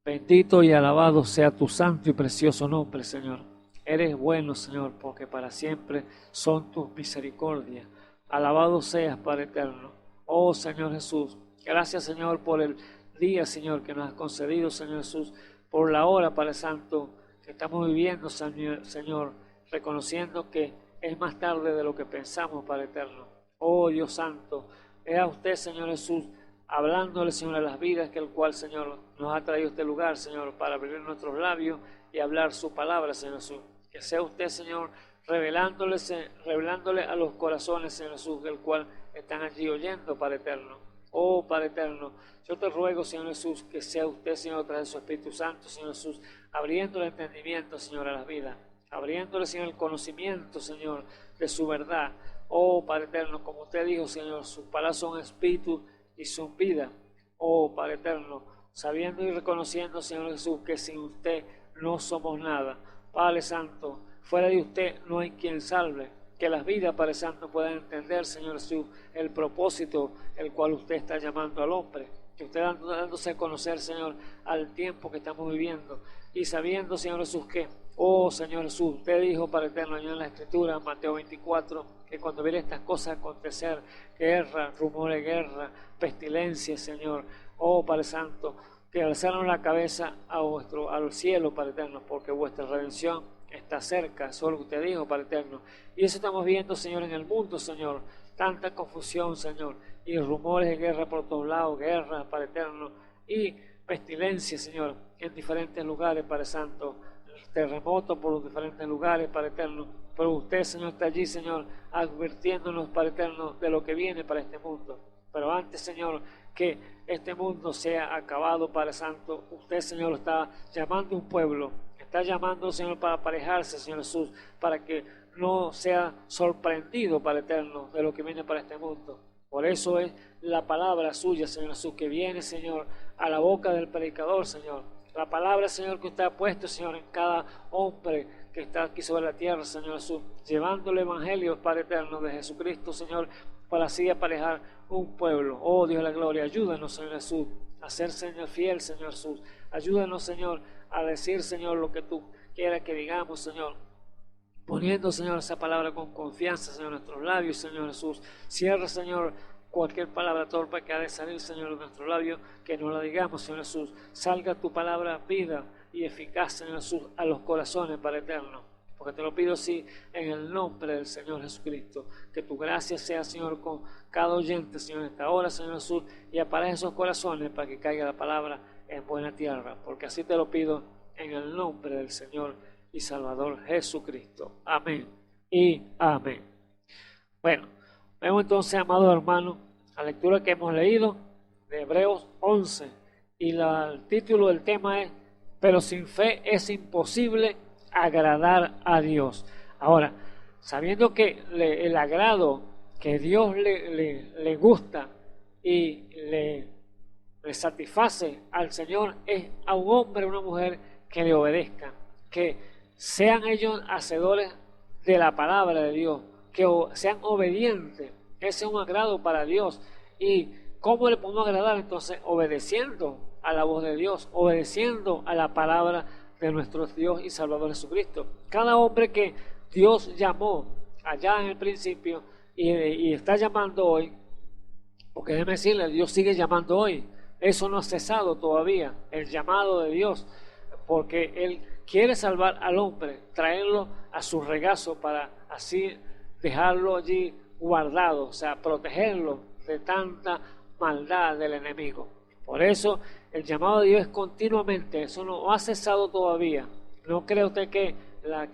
bendito y alabado sea tu santo y precioso nombre, Señor. Eres bueno, Señor, porque para siempre son tus misericordias. Alabado seas, Padre eterno. Oh, Señor Jesús, gracias, Señor, por el día, Señor, que nos has concedido, Señor Jesús, por la hora, Padre Santo, que estamos viviendo, Señor, reconociendo que es más tarde de lo que pensamos, Padre eterno. Oh, Dios Santo, es a usted, Señor Jesús, hablándole, Señor, a las vidas que el cual, Señor, nos ha traído a este lugar, Señor, para abrir nuestros labios y hablar su palabra, Señor Jesús. Que sea usted, Señor, revelándole a los corazones, Señor Jesús, del cual están allí oyendo, Padre eterno. Oh, Padre eterno, yo te ruego, Señor Jesús, que sea usted, Señor, a través de su Espíritu Santo, Señor Jesús, abriendo el entendimiento, Señor, a las vidas, abriéndole, Señor, el conocimiento, Señor, de su verdad. Oh, Padre eterno, como usted dijo, Señor, sus palabras son espíritu y son vida. Oh, Padre eterno, sabiendo y reconociendo, Señor Jesús, que sin usted no somos nada. Padre Santo, fuera de usted no hay quien salve. Que las vidas, Padre Santo, puedan entender, Señor Jesús, el propósito el cual usted está llamando al hombre. Que usted dándose a conocer, Señor, al tiempo que estamos viviendo. Y sabiendo, Señor Jesús, que, oh Señor Jesús, usted dijo, Padre eterno, en la Escritura, Mateo 24, que cuando viera estas cosas acontecer, guerra, rumores de guerra, pestilencia, Señor, oh Padre Santo, que alzaron la cabeza al cielo, Padre eterno, porque vuestra redención está cerca. Eso es lo que usted dijo, Padre eterno. Y eso estamos viendo, Señor, en el mundo, Señor. Tanta confusión, Señor, y rumores de guerra por todos lados, guerra, Padre eterno, y pestilencia, Señor, en diferentes lugares, Padre Santo, terremotos por los diferentes lugares, Padre eterno. Pero usted, Señor, está allí, Señor, advirtiéndonos, Padre eterno, de lo que viene para este mundo. Pero antes, Señor, que este mundo sea acabado, Padre Santo, usted, Señor, está llamando a un pueblo, está llamando, Señor, para aparejarse, Señor Jesús, para que no sea sorprendido, Padre eterno, de lo que viene para este mundo. Por eso es la palabra suya, Señor Jesús, que viene, Señor, a la boca del predicador, Señor. La palabra, Señor, que usted ha puesto, Señor, en cada hombre que está aquí sobre la tierra, Señor Jesús, llevando el evangelio, Padre eterno, de Jesucristo, Señor, para así aparejar un pueblo. Oh, Dios de la gloria, ayúdanos, Señor Jesús, a ser, Señor, fiel, Señor Jesús. Ayúdanos, Señor, a decir, Señor, lo que tú quieras que digamos, Señor. Poniendo, Señor, esa palabra con confianza, Señor, en nuestros labios, Señor Jesús. Cierra, Señor, cualquier palabra torpe que ha de salir, Señor, de nuestros labios, que no la digamos, Señor Jesús. Salga tu palabra vida y eficaz, Señor Jesús, a los corazones, Padre eterno. Porque te lo pido así en el nombre del Señor Jesucristo. Que tu gracia sea, Señor, con cada oyente, Señor, en esta hora, Señor Jesús, y aparezca esos corazones para que caiga la palabra en buena tierra. Porque así te lo pido en el nombre del Señor y Salvador Jesucristo. Amén y amén. Bueno, vemos entonces, amados hermanos, la lectura que hemos leído de Hebreos 11 y el título del tema es: pero sin fe es imposible agradar a Dios. Ahora, sabiendo que el agrado que Dios le gusta y le satisface al Señor es a un hombre o una mujer que le obedezcan, que sean ellos hacedores de la palabra de Dios, que sean obedientes. Ese es un agrado para Dios. ¿Y cómo le podemos agradar? Entonces, obedeciendo a la voz de Dios, obedeciendo a la palabra de nuestro Dios y Salvador Jesucristo. Cada hombre que Dios llamó allá en el principio y está llamando hoy, porque déjeme decirle, Dios sigue llamando hoy. Eso no ha cesado todavía, el llamado de Dios, porque Él quiere salvar al hombre, traerlo a su regazo para así dejarlo allí guardado, o sea, protegerlo de tanta maldad del enemigo. Por eso el llamado de Dios es continuamente, eso no ha cesado todavía. No cree usted que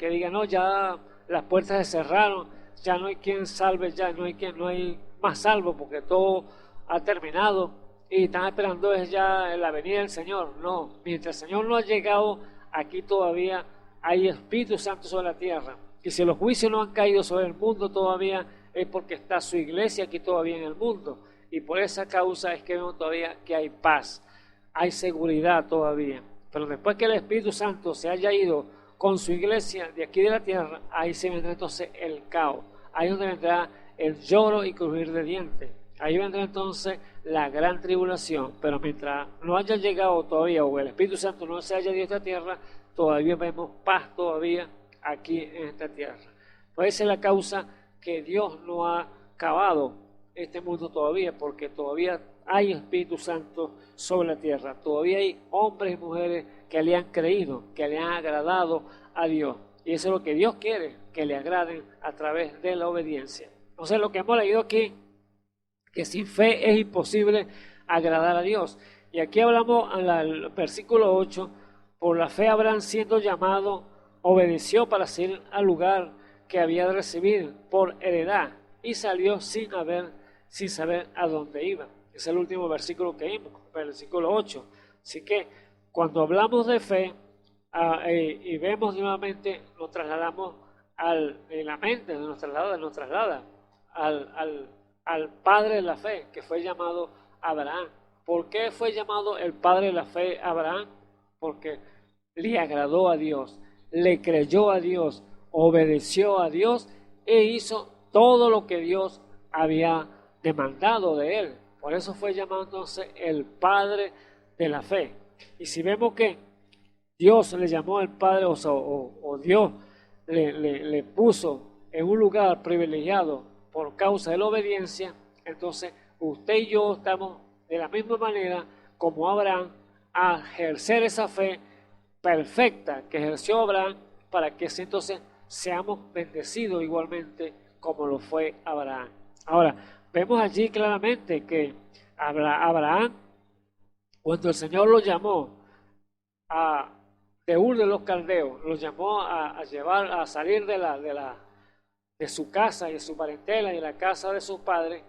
diga, no, ya las puertas se cerraron, ya no hay quien salve, ya no hay más salvo, porque todo ha terminado y están esperando es ya la venida del Señor. No, mientras el Señor no ha llegado, aquí todavía hay Espíritu Santo sobre la tierra. Y si los juicios no han caído sobre el mundo todavía, es porque está su iglesia aquí todavía en el mundo. Y por esa causa es que vemos todavía que hay paz, hay seguridad todavía. Pero después que el Espíritu Santo se haya ido con su iglesia de aquí de la tierra, ahí se vendrá entonces el caos. Ahí donde vendrá el lloro y crujir de dientes. Ahí vendrá entonces la gran tribulación. Pero mientras no haya llegado todavía, o el Espíritu Santo no se haya ido a esta tierra, todavía vemos paz todavía aquí en esta tierra. Pues esa es la causa que Dios no ha acabado este mundo todavía, porque todavía hay Espíritu Santo sobre la tierra, todavía hay hombres y mujeres que le han creído, que le han agradado a Dios, y eso es lo que Dios quiere, que le agraden a través de la obediencia. Entonces, lo que hemos leído aquí, que sin fe es imposible agradar a Dios, y aquí hablamos en el versículo 8, por la fe Abraham, siendo llamado, obedeció para ir al lugar que había de recibir por heredad, y salió sin saber a dónde iba. Es el último versículo que vimos, el versículo 8. Así que cuando hablamos de fe y vemos nuevamente, nos trasladamos en la mente, nos traslada al padre de la fe, que fue llamado Abraham. ¿Por qué fue llamado el padre de la fe Abraham? Porque le agradó a Dios, le creyó a Dios, obedeció a Dios e hizo todo lo que Dios había demandado de él. Por eso fue llamado entonces el padre de la fe. Y si vemos que Dios le llamó el padre, o Dios le puso en un lugar privilegiado por causa de la obediencia, entonces usted y yo estamos de la misma manera como Abraham a ejercer esa fe perfecta que ejerció Abraham, para que entonces seamos bendecidos igualmente como lo fue Abraham. Ahora, vemos allí claramente que Abraham, cuando el Señor lo llamó de Ur de los Caldeos, lo llamó a salir de su casa y de su parentela y de la casa de sus padres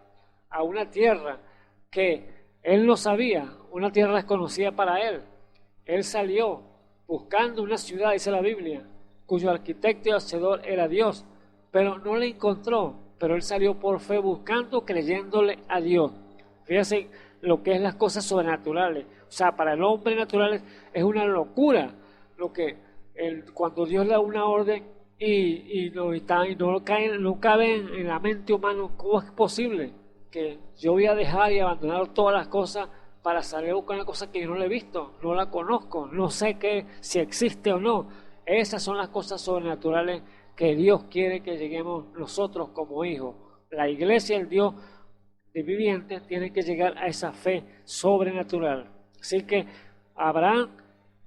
a una tierra que él no sabía, una tierra desconocida para él. Él salió buscando una ciudad, dice la Biblia, cuyo arquitecto y hacedor era Dios, pero no la encontró. Pero él salió por fe buscando, creyéndole a Dios. Fíjense lo que es las cosas sobrenaturales. O sea, para el hombre natural es una locura lo que cuando Dios le da una orden y no cabe en la mente humana. ¿Cómo es posible que yo voy a dejar y abandonar todas las cosas para salir a buscar una cosa que yo no la he visto, no la conozco, no sé si existe o no? Esas son las cosas sobrenaturales que Dios quiere que lleguemos nosotros como hijos. La iglesia, el Dios viviente, tiene que llegar a esa fe sobrenatural. Así que Abraham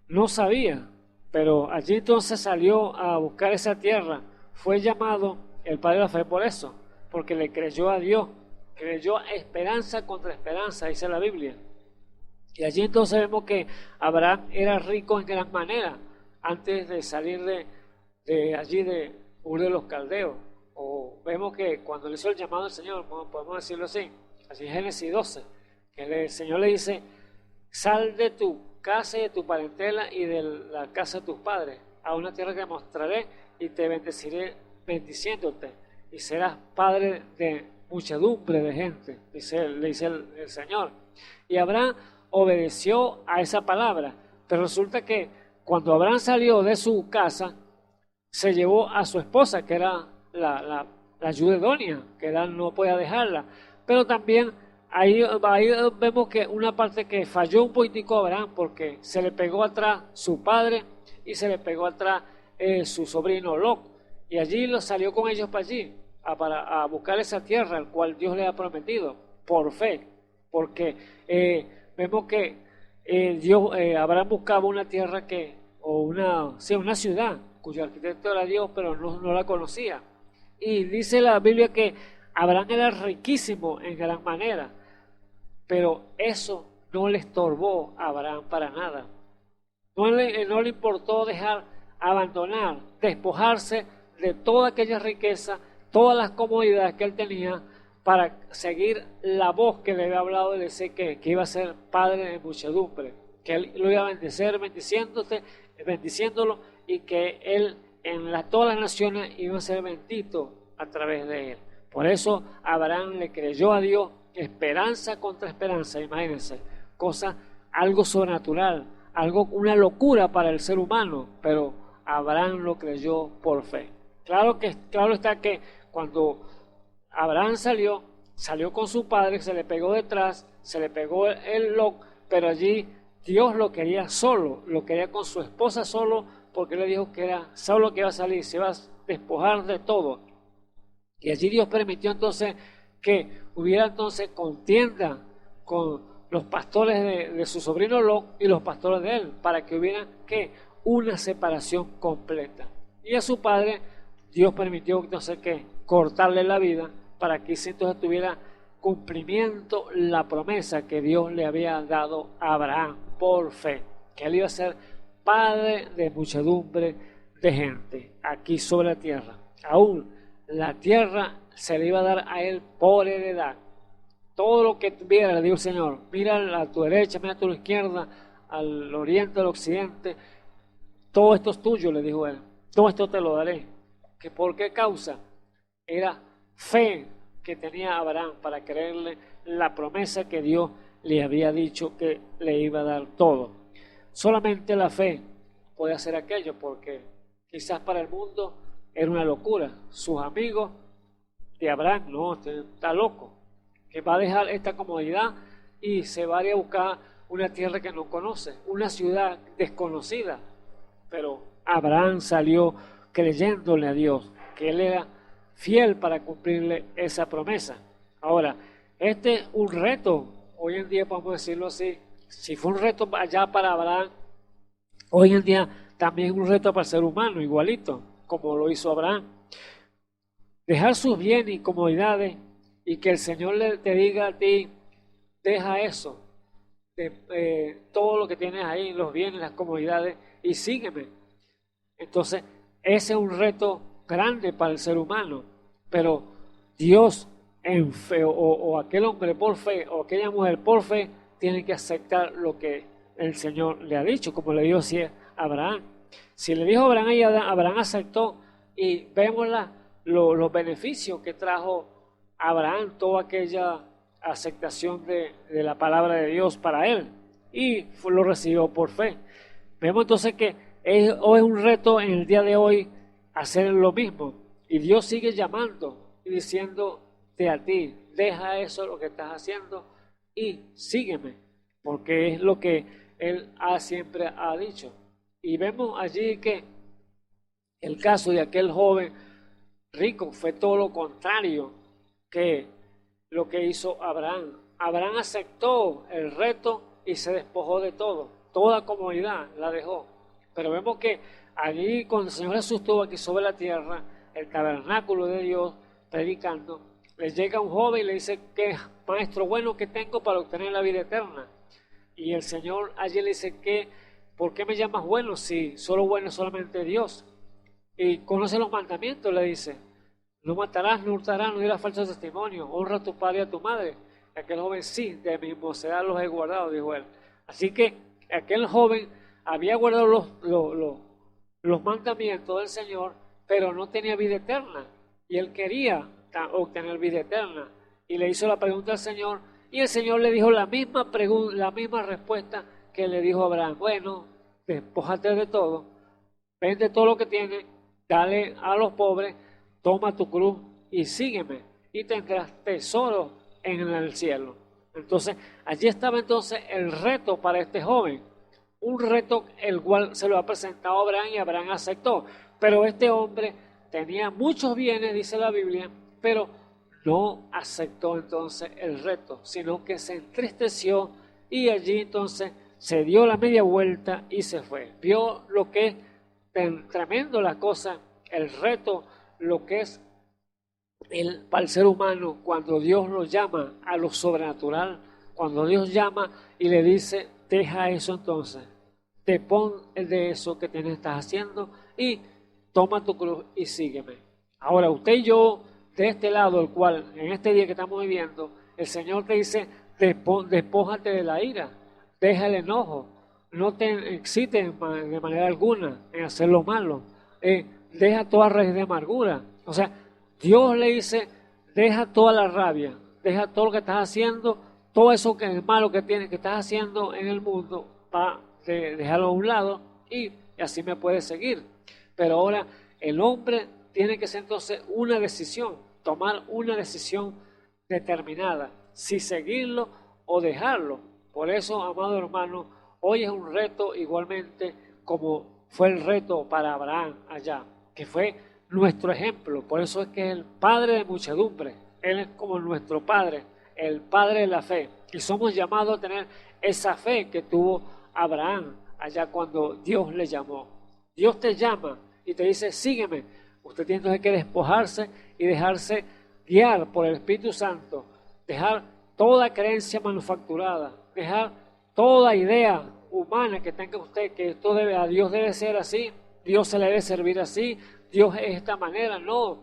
no sabía, pero allí entonces salió a buscar esa tierra. Fue llamado el padre de la fe por eso, porque le creyó a Dios, creyó esperanza contra esperanza, dice la Biblia. Y allí entonces vemos que Abraham era rico en gran manera, antes de salir de allí de Ur de los Caldeos. O vemos que cuando le hizo el llamado al Señor, podemos decirlo así en Génesis 12, que el Señor le dice: sal de tu casa y de tu parentela y de la casa de tus padres a una tierra que mostraré y te bendeciré bendiciéndote y serás padre de muchedumbre de gente, le dice el Señor. Y Abraham obedeció a esa palabra, pero resulta que cuando Abraham salió de su casa, se llevó a su esposa, que era la ayuda idónea, que él no podía dejarla, pero también ahí vemos que una parte que falló un poquitico a Abraham, porque se le pegó atrás su padre y se le pegó atrás su sobrino Lot, y allí salió con ellos para allí, a buscar esa tierra al cual Dios le ha prometido, por fe, porque vemos que Abraham buscaba una tierra una ciudad cuyo arquitecto era Dios, pero no la conocía. Y dice la Biblia que Abraham era riquísimo en gran manera, pero eso no le estorbó a Abraham para nada. No le importó abandonar, despojarse de toda aquella riqueza, todas las comodidades que él tenía, para seguir la voz que le había hablado de ese que iba a ser padre de muchedumbre, que él lo iba a bendecer bendiciéndolo, y que él todas las naciones iban a ser benditos a través de él. Por eso Abraham le creyó a Dios, esperanza contra esperanza, imagínense, algo sobrenatural, una locura para el ser humano, pero Abraham lo creyó por fe. Claro está que cuando Abraham salió con su padre, se le pegó detrás, se le pegó el Lot, pero allí Dios lo quería solo, lo quería con su esposa solo, porque le dijo que era solo que iba a salir, se iba a despojar de todo. Y allí Dios permitió entonces que hubiera entonces contienda con los pastores de su sobrino Lot y los pastores de él, para que hubiera una separación completa. Y a su padre Dios permitió entonces cortarle la vida, para que entonces tuviera cumplimiento la promesa que Dios le había dado a Abraham por fe, que él iba a ser padre de muchedumbre de gente aquí sobre la tierra. Aún la tierra se le iba a dar a él por heredad. Todo lo que tuviera, le dijo el Señor: mira a tu derecha, mira a tu izquierda, al oriente, al occidente, todo esto es tuyo, le dijo él, todo esto te lo daré. ¿Que por qué causa? Era fe que tenía Abraham para creerle la promesa que Dios le había dicho que le iba a dar todo. Solamente la fe puede hacer aquello, porque quizás para el mundo era una locura. Sus amigos de Abraham: no, está loco, que va a dejar esta comodidad y se va a ir a buscar una tierra que no conoce, una ciudad desconocida. Pero Abraham salió creyéndole a Dios, que él era fiel para cumplirle esa promesa. Ahora, este es un reto, hoy en día podemos decirlo así. Si fue un reto allá para Abraham, hoy en día también es un reto para el ser humano, igualito, como lo hizo Abraham. Dejar sus bienes y comodidades, y que el Señor te diga a ti: deja eso, todo lo que tienes ahí, los bienes, las comodidades, y sígueme. Entonces, ese es un reto grande para el ser humano, pero Dios en fe, o aquel hombre por fe, o aquella mujer por fe, tiene que aceptar lo que el Señor le ha dicho, como le dijo así a Abraham. Si le dijo a Abraham, y Abraham aceptó, y vemos los beneficios que trajo Abraham, toda aquella aceptación de la palabra de Dios para él, y lo recibió por fe. Vemos entonces que hoy es un reto en el día de hoy hacer lo mismo, y Dios sigue llamando y diciéndote a ti: deja eso lo que estás haciendo y sígueme, porque es lo que Él siempre ha dicho. Y vemos allí que el caso de aquel joven rico fue todo lo contrario que lo que hizo Abraham. Abraham aceptó el reto y se despojó de todo, toda comodidad la dejó. Pero vemos que allí, cuando el Señor Jesús estuvo aquí sobre la tierra, el tabernáculo de Dios, predicando, le llega un joven y le dice: ¿qué maestro bueno que tengo para obtener la vida eterna? Y el Señor allí le dice: ¿qué ¿por qué me llamas bueno si solo bueno es solamente Dios? Y conoce los mandamientos, le dice. No matarás, no hurtarás, no dirás falso testimonio, honra a tu padre y a tu madre. Aquel joven, sí, de mi mocedad los he guardado, dijo él. Así que aquel joven había guardado los mandamientos del Señor, pero no tenía vida eterna. Y él quería obtener vida eterna. Y le hizo la pregunta al Señor, y el Señor le dijo la misma respuesta que le dijo a Abraham. Bueno, despójate de todo, vende todo lo que tienes, dale a los pobres, toma tu cruz y sígueme, y tendrás tesoro en el cielo. Entonces, allí estaba entonces el reto para este joven, un reto el cual se lo ha presentado a Abraham y Abraham aceptó. Pero este hombre tenía muchos bienes, dice la Biblia, pero no aceptó entonces el reto, sino que se entristeció y allí entonces se dio la media vuelta y se fue. Vio lo que es tremendo la cosa, el reto, lo que es para el ser humano cuando Dios lo llama a lo sobrenatural, cuando Dios llama y le dice, deja eso entonces, te pon de eso que estás haciendo y toma tu cruz y sígueme. Ahora usted y yo, de este lado, el cual en este día que estamos viviendo, el Señor te dice, despójate de la ira, deja el enojo, no te excites de manera alguna en hacer lo malo, deja toda raíz de amargura. O sea, Dios le dice, deja toda la rabia, deja todo lo que estás haciendo, todo eso que es malo que estás haciendo en el mundo, dejarlo a un lado y así me puedes seguir. Pero ahora el hombre tiene que ser entonces una decisión, tomar una decisión determinada, si seguirlo o dejarlo. Por eso, amado hermano, hoy es un reto igualmente como fue el reto para Abraham allá, que fue nuestro ejemplo. Por eso es que es el padre de muchedumbre. Él es como nuestro padre, el padre de la fe. Y somos llamados a tener esa fe que tuvo Abraham allá cuando Dios le llamó. Dios te llama y te dice, sígueme. Usted tiene que despojarse y dejarse guiar por el Espíritu Santo, dejar toda creencia manufacturada, dejar toda idea humana que tenga usted, que esto a Dios debe ser así, Dios se le debe servir así, Dios es de esta manera. No,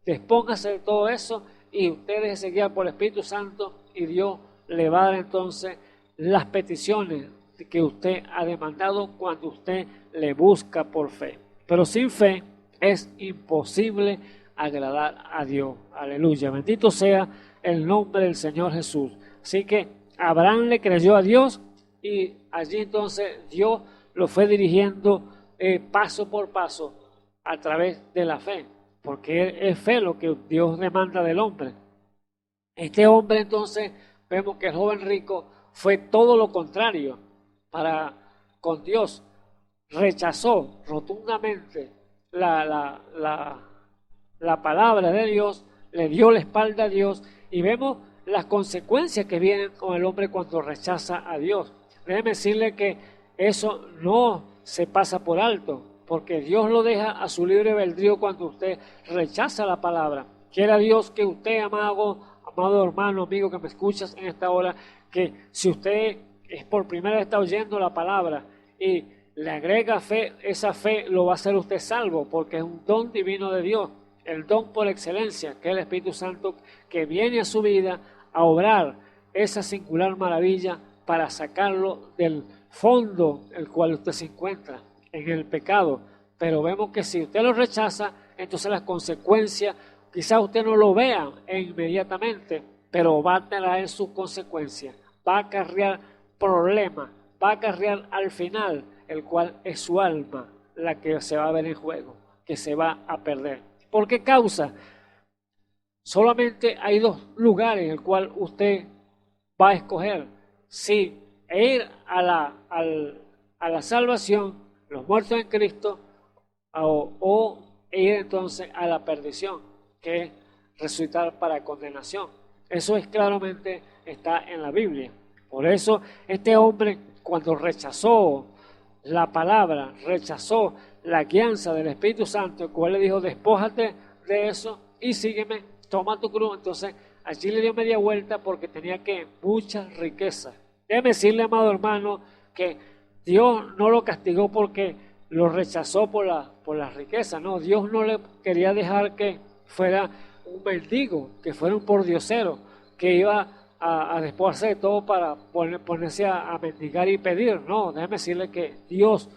despóngase de todo eso y usted déjese guiar por el Espíritu Santo y Dios le va a dar entonces las peticiones que usted ha demandado cuando usted le busca por fe. Pero sin fe es imposible agradar a Dios. Aleluya, bendito sea el nombre del Señor Jesús. Así que Abraham le creyó a Dios y allí entonces Dios lo fue dirigiendo paso por paso a través de la fe, porque es fe lo que Dios demanda del hombre. Este hombre entonces vemos que el joven rico fue todo lo contrario con Dios. Rechazó rotundamente la palabra de Dios, le dio la espalda a Dios y vemos las consecuencias que vienen con el hombre cuando rechaza a Dios. Déjeme decirle que eso no se pasa por alto, porque Dios lo deja a su libre albedrío cuando usted rechaza la palabra. Quiera Dios que usted, amado hermano, amigo que me escuchas en esta hora, que si usted es por primera vez está oyendo la palabra y le agrega fe, esa fe lo va a hacer usted salvo, porque es un don divino de Dios, el don por excelencia, que es el Espíritu Santo, que viene a su vida a obrar esa singular maravilla para sacarlo del fondo el cual usted se encuentra, en el pecado. Pero vemos que si usted lo rechaza, entonces las consecuencias, quizás usted no lo vea inmediatamente, pero va a traer sus consecuencias, va a acarrear problemas, va a acarrear al final, el cual es su alma la que se va a ver en juego, que se va a perder. ¿Por qué causa? Solamente hay dos lugares en el cual usted va a escoger si ir a la salvación, los muertos en Cristo, o ir entonces a la perdición, que es resucitar para condenación. Eso es claramente está en la Biblia. Por eso este hombre, cuando rechazó la palabra, rechazó la guianza del Espíritu Santo, el cual le dijo, despójate de eso y sígueme, toma tu cruz. Entonces allí le dio media vuelta porque tenía mucha riqueza. Déjeme decirle, amado hermano, que Dios no lo castigó porque lo rechazó por la riqueza, no, Dios no le quería dejar que fuera un mendigo, que fuera un pordiosero, que iba a despojarse de todo para ponerse a mendigar y pedir. No, déjeme decirle que Dios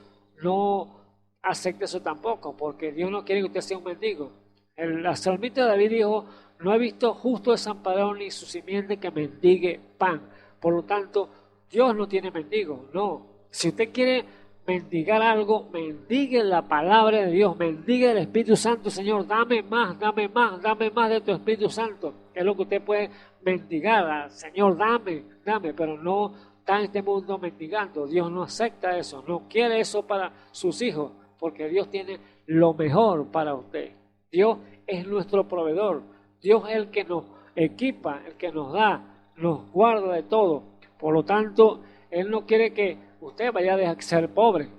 no acepta eso tampoco, porque Dios no quiere que usted sea un mendigo. El salmista David dijo, no he visto justo desamparado ni su simiente que mendigue pan. Por lo tanto, Dios no tiene mendigo, no. Si usted quiere mendigar algo, mendigue la palabra de Dios, mendigue el Espíritu Santo. Señor, dame más, dame más, dame más de tu Espíritu Santo. Es lo que usted puede mendigar. Señor, dame, dame, pero no está en este mundo mendigando. Dios no acepta eso, no quiere eso para sus hijos, porque Dios tiene lo mejor para usted. Dios es nuestro proveedor. Dios es el que nos equipa, el que nos da, nos guarda de todo. Por lo tanto, Él no quiere que usted vaya a dejar de ser pobre.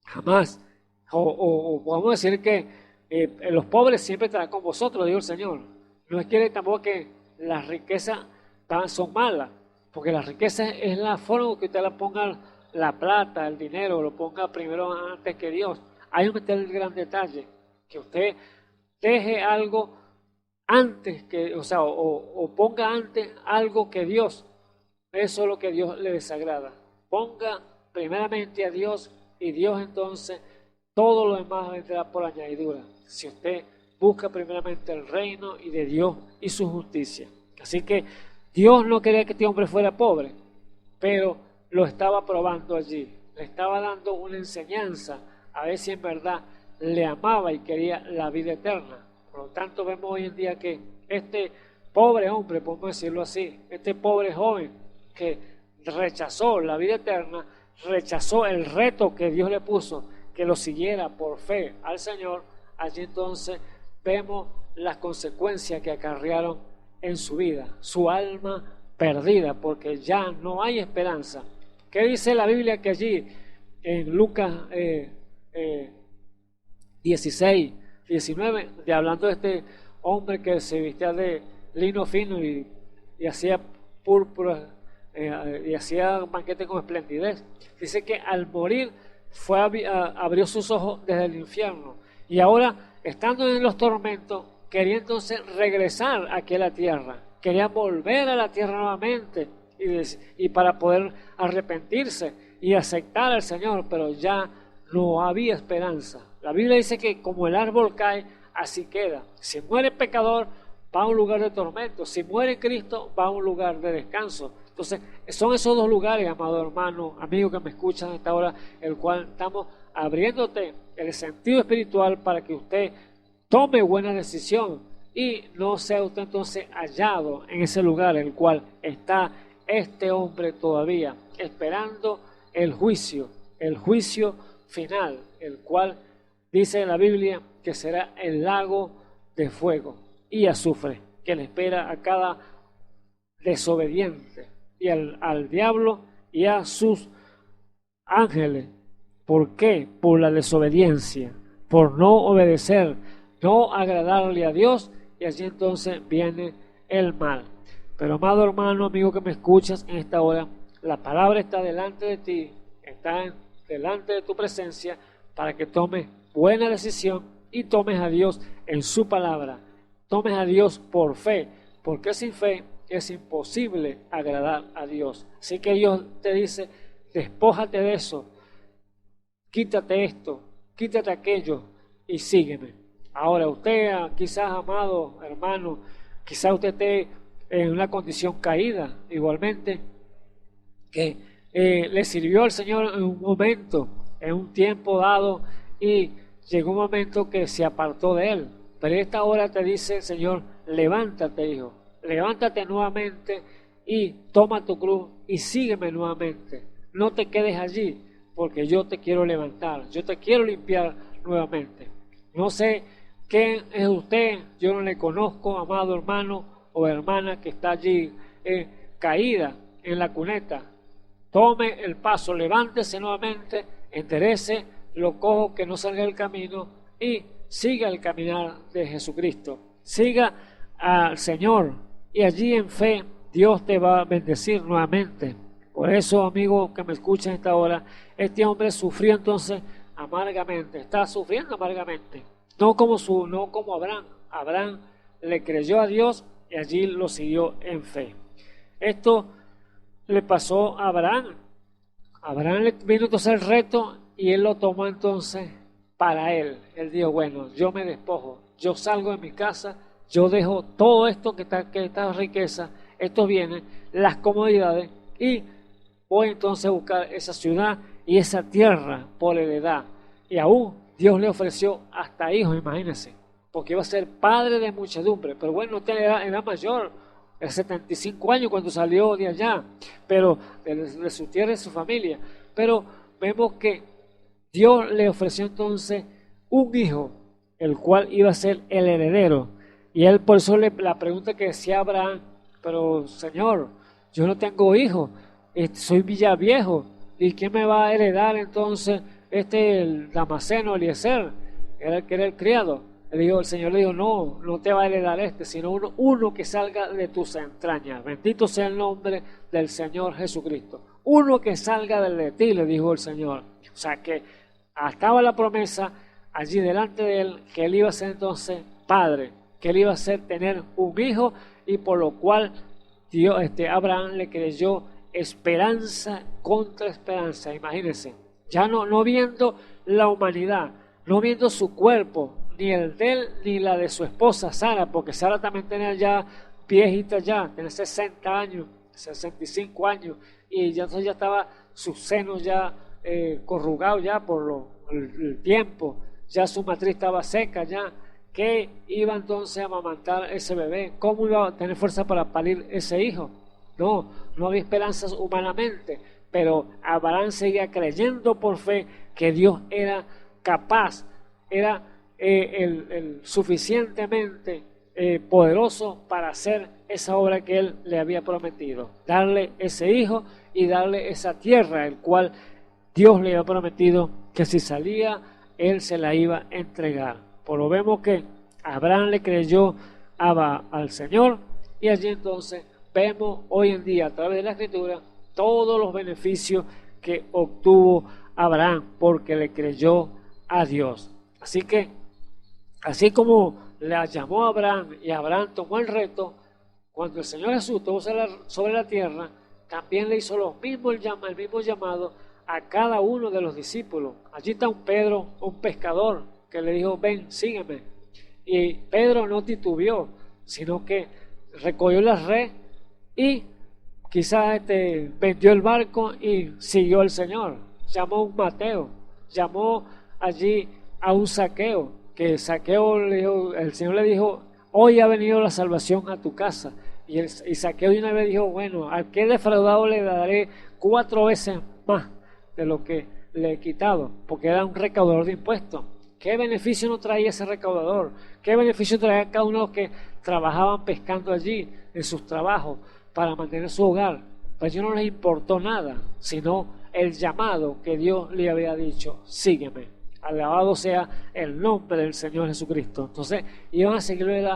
Jamás. O podemos decir que los pobres siempre estarán con vosotros, dijo el Señor. No es que tampoco que las riquezas son malas, porque la riqueza es la forma que usted la ponga, la plata, el dinero, lo ponga primero antes que Dios. Ahí está el gran detalle, que usted deje algo antes que, o ponga antes algo que Dios. Eso es lo que Dios le desagrada. Ponga primeramente a Dios y Dios entonces todo lo demás vendrá por añadidura. Si usted busca primeramente el reino y de Dios y su justicia. Así que Dios no quería que este hombre fuera pobre, pero lo estaba probando allí. Le estaba dando una enseñanza a ver si en verdad le amaba y quería la vida eterna. Por lo tanto, vemos hoy en día que este pobre hombre, podemos decirlo así, este pobre joven que rechazó la vida eterna, rechazó el reto que Dios le puso, que lo siguiera por fe al Señor, allí entonces vemos las consecuencias que acarrearon en su vida, su alma perdida, porque ya no hay esperanza. ¿Qué dice la Biblia que allí en Lucas 16, 19, hablando de este hombre que se vestía de lino fino y hacía púrpura y hacía banquete con esplendidez? Dice que al morir abrió sus ojos desde el infierno y ahora, estando en los tormentos, quería entonces regresar aquí a la tierra, quería volver a la tierra nuevamente y para poder arrepentirse y aceptar al Señor, pero ya no había esperanza. La Biblia dice que como el árbol cae, así queda. Si muere el pecador, va a un lugar de tormento. Si muere Cristo, va a un lugar de descanso. Entonces, son esos dos lugares, amado hermano, amigo que me escuchan a esta hora, el cual estamos abriéndote el sentido espiritual para que usted tome buena decisión y no sea usted entonces hallado en ese lugar en el cual está este hombre todavía esperando el juicio final, el cual dice en la Biblia que será el lago de fuego y azufre que le espera a cada desobediente y al diablo y a sus ángeles. ¿Por qué? Por la desobediencia, por no obedecer, no agradarle a Dios, y allí entonces viene el mal. Pero amado hermano, amigo que me escuchas en esta hora, la palabra está delante de ti, está delante de tu presencia para que tomes buena decisión y tomes a Dios en su palabra, tomes a Dios por fe, porque sin fe es imposible agradar a Dios. Así que Dios te dice, despójate de eso, quítate esto, quítate aquello y sígueme. Ahora usted, quizás amado hermano, quizás usted esté en una condición caída, igualmente, que le sirvió al Señor en un momento, en un tiempo dado, y llegó un momento que se apartó de Él. Pero esta hora te dice el Señor, levántate, hijo, levántate nuevamente y toma tu cruz y sígueme nuevamente. No te quedes allí, porque yo te quiero levantar, yo te quiero limpiar nuevamente. No sé quién es usted, yo no le conozco, amado hermano o hermana que está allí caída en la cuneta. Tome el paso, levántese nuevamente, enderece lo cojo que no salga del camino y siga el caminar de Jesucristo. Siga al Señor y allí en fe Dios te va a bendecir nuevamente. Por eso, amigo que me escucha en esta hora, este hombre sufrió entonces amargamente, está sufriendo amargamente, no como Abraham. Abraham le creyó a Dios y allí lo siguió en fe. Esto le pasó a Abraham. Abraham le vino entonces el reto y él lo tomó entonces para él. Él dijo, bueno, yo me despojo, yo salgo de mi casa, yo dejo todo esto que esta riqueza, estos bienes, las comodidades, y voy entonces a buscar esa ciudad y esa tierra por heredad. Y aún Dios le ofreció hasta hijos, imagínense, porque iba a ser padre de muchedumbre. Pero bueno, era mayor, de 75 años cuando salió de allá, pero de su tierra y su familia. Pero vemos que Dios le ofreció entonces un hijo, el cual iba a ser el heredero. Y él, por eso la pregunta que decía Abraham, pero Señor, yo no tengo hijo, soy ya viejo, ¿y quién me va a heredar entonces? El Damaseno, Eliezer, que era el criado. El Señor le dijo, no te va a heredar sino uno que salga de tus entrañas. Bendito sea el nombre del Señor Jesucristo. Uno que salga de ti, le dijo el Señor. O sea que estaba la promesa allí delante de él, que él iba a ser entonces padre, que él iba a tener un hijo, y por lo cual Abraham le creyó esperanza contra esperanza. Imagínense, ya no viendo la humanidad, no viendo su cuerpo, ni el de él ni la de su esposa Sara, porque Sara también tenía ya viejita, tenía 60 años, 65 años, y ya entonces ya estaba sus senos ya corrugados ya por el tiempo, ya su matriz estaba seca ya. ¿Qué iba entonces a amamantar ese bebé? ¿Cómo iba a tener fuerza para parir ese hijo? No había esperanzas humanamente, pero Abraham seguía creyendo por fe que Dios era capaz, era el suficientemente poderoso para hacer esa obra que él le había prometido, darle ese hijo y darle esa tierra, el cual Dios le había prometido que si salía, él se la iba a entregar. Por lo vemos que Abraham le creyó al Señor, y allí entonces vemos hoy en día a través de la Escritura todos los beneficios que obtuvo Abraham porque le creyó a Dios. Así que, así como le llamó a Abraham y Abraham tomó el reto, cuando el Señor Jesús estuvo sobre la tierra, también le hizo el mismo llamado a cada uno de los discípulos. Allí está un Pedro, un pescador, que le dijo, ven, sígueme. Y Pedro no titubeó, sino que recogió la red y quizás vendió el barco y siguió al Señor. Llamó a un Mateo, llamó allí a un Zaqueo, que Zaqueo el Señor le dijo, hoy ha venido la salvación a tu casa. Y Zaqueo de una vez dijo, bueno, al que he defraudado le daré 4 veces más de lo que le he quitado, porque era un recaudador de impuestos. ¿Qué beneficio no traía ese recaudador? ¿Qué beneficio traía cada uno de los que trabajaban pescando allí en sus trabajos para mantener su hogar? Pues a ellos no les importó nada, sino el llamado que Dios le había dicho, sígueme. Alabado sea el nombre del Señor Jesucristo. Entonces iban a seguirle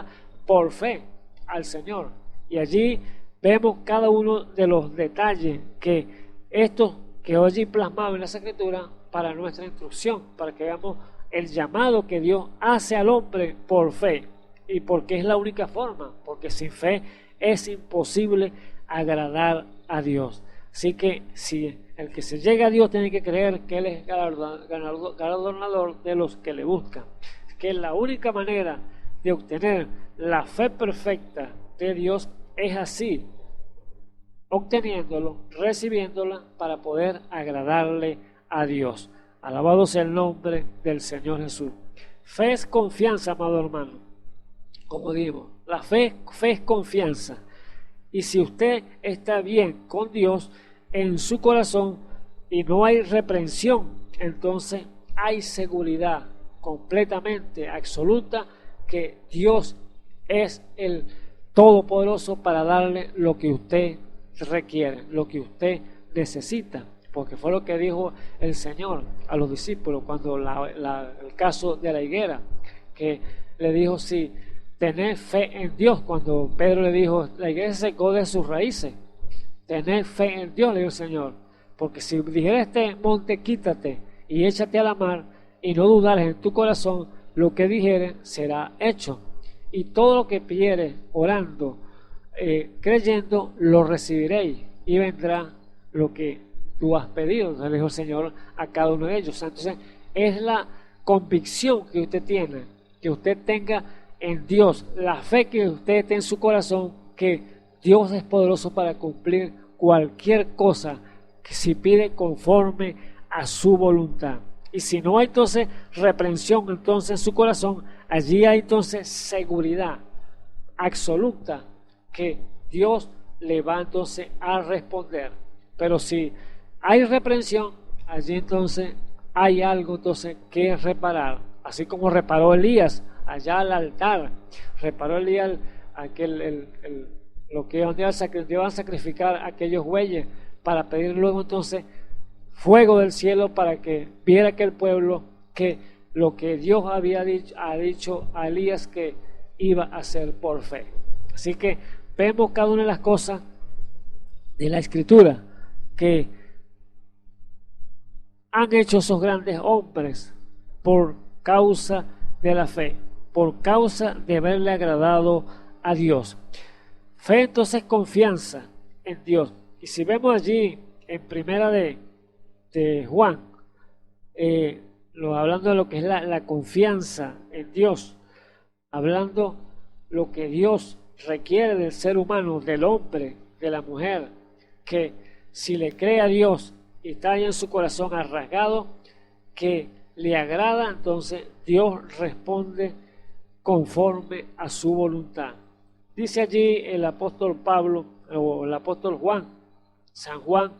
por fe al Señor. Y allí vemos cada uno de los detalles que estos que hoy plasmado en la Escritura para nuestra instrucción, para que veamos el llamado que Dios hace al hombre por fe, y porque es la única forma, porque sin fe es imposible agradar a Dios. Así que si el que se llega a Dios tiene que creer que Él es galardonador de los que le buscan, que la única manera de obtener la fe perfecta de Dios es así, obteniéndolo, recibiéndola para poder agradarle a Dios. Alabado sea el nombre del Señor Jesús. Fe es confianza, amado hermano. Como digo, la fe es confianza. Y si usted está bien con Dios en su corazón y no hay reprensión, entonces hay seguridad completamente absoluta que Dios es el Todopoderoso para darle lo que usted requiere, lo que usted necesita. Porque fue lo que dijo el Señor a los discípulos cuando el caso de la higuera, que le dijo, si tenés fe en Dios, cuando Pedro le dijo, la higuera se secó de sus raíces. Tener fe en Dios, le dijo el Señor. Porque si dijera este monte, quítate y échate a la mar, y no dudares en tu corazón, lo que dijere será hecho. Y todo lo que pidieres orando, creyendo, lo recibiréis, y vendrá lo que tú has pedido. Entonces le dijo el Señor a cada uno de ellos. Entonces es la convicción que usted tiene, que usted tenga en Dios, la fe que usted tiene en su corazón, que Dios es poderoso para cumplir cualquier cosa que si pide conforme a su voluntad. Y si no hay entonces reprensión entonces en su corazón, allí hay entonces seguridad absoluta que Dios le va entonces a responder. Pero si hay reprensión, allí entonces hay algo entonces que reparar. Así como reparó Elías allá al altar, reparó Elías lo que iban a sacrificar aquellos bueyes, para pedir luego entonces fuego del cielo para que viera aquel pueblo que lo que Dios había dicho a Elías que iba a hacer por fe. Así que vemos cada una de las cosas de la Escritura que han hecho esos grandes hombres por causa de la fe, por causa de haberle agradado a Dios. Fe entonces confianza en Dios. Y si vemos allí en primera de Juan, hablando de lo que es la confianza en Dios, hablando lo que Dios requiere del ser humano, del hombre, de la mujer, que si le cree a Dios y está ahí en su corazón rasgado, que le agrada, entonces Dios responde conforme a su voluntad. Dice allí el apóstol Pablo, o el apóstol Juan, San Juan,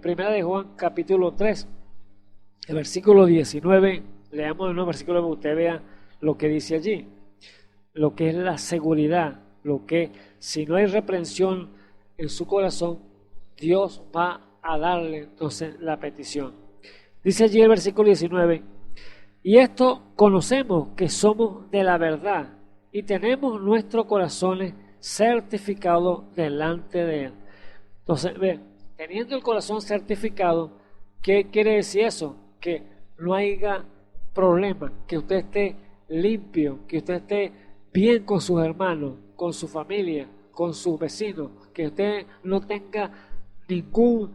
primera de Juan, capítulo 3, el versículo 19, leamos de nuevo el versículo para que usted vea lo que dice allí, lo que es la seguridad, lo que si no hay reprensión en su corazón, Dios va a darle entonces la petición. Dice allí el versículo 19, y esto conocemos que somos de la verdad y tenemos nuestros corazones certificados delante de Él. Entonces, ve, teniendo el corazón certificado, ¿qué quiere decir eso? Que no haya problema, que usted esté limpio, que usted esté bien con sus hermanos, con su familia, con sus vecinos, que usted no tenga ningún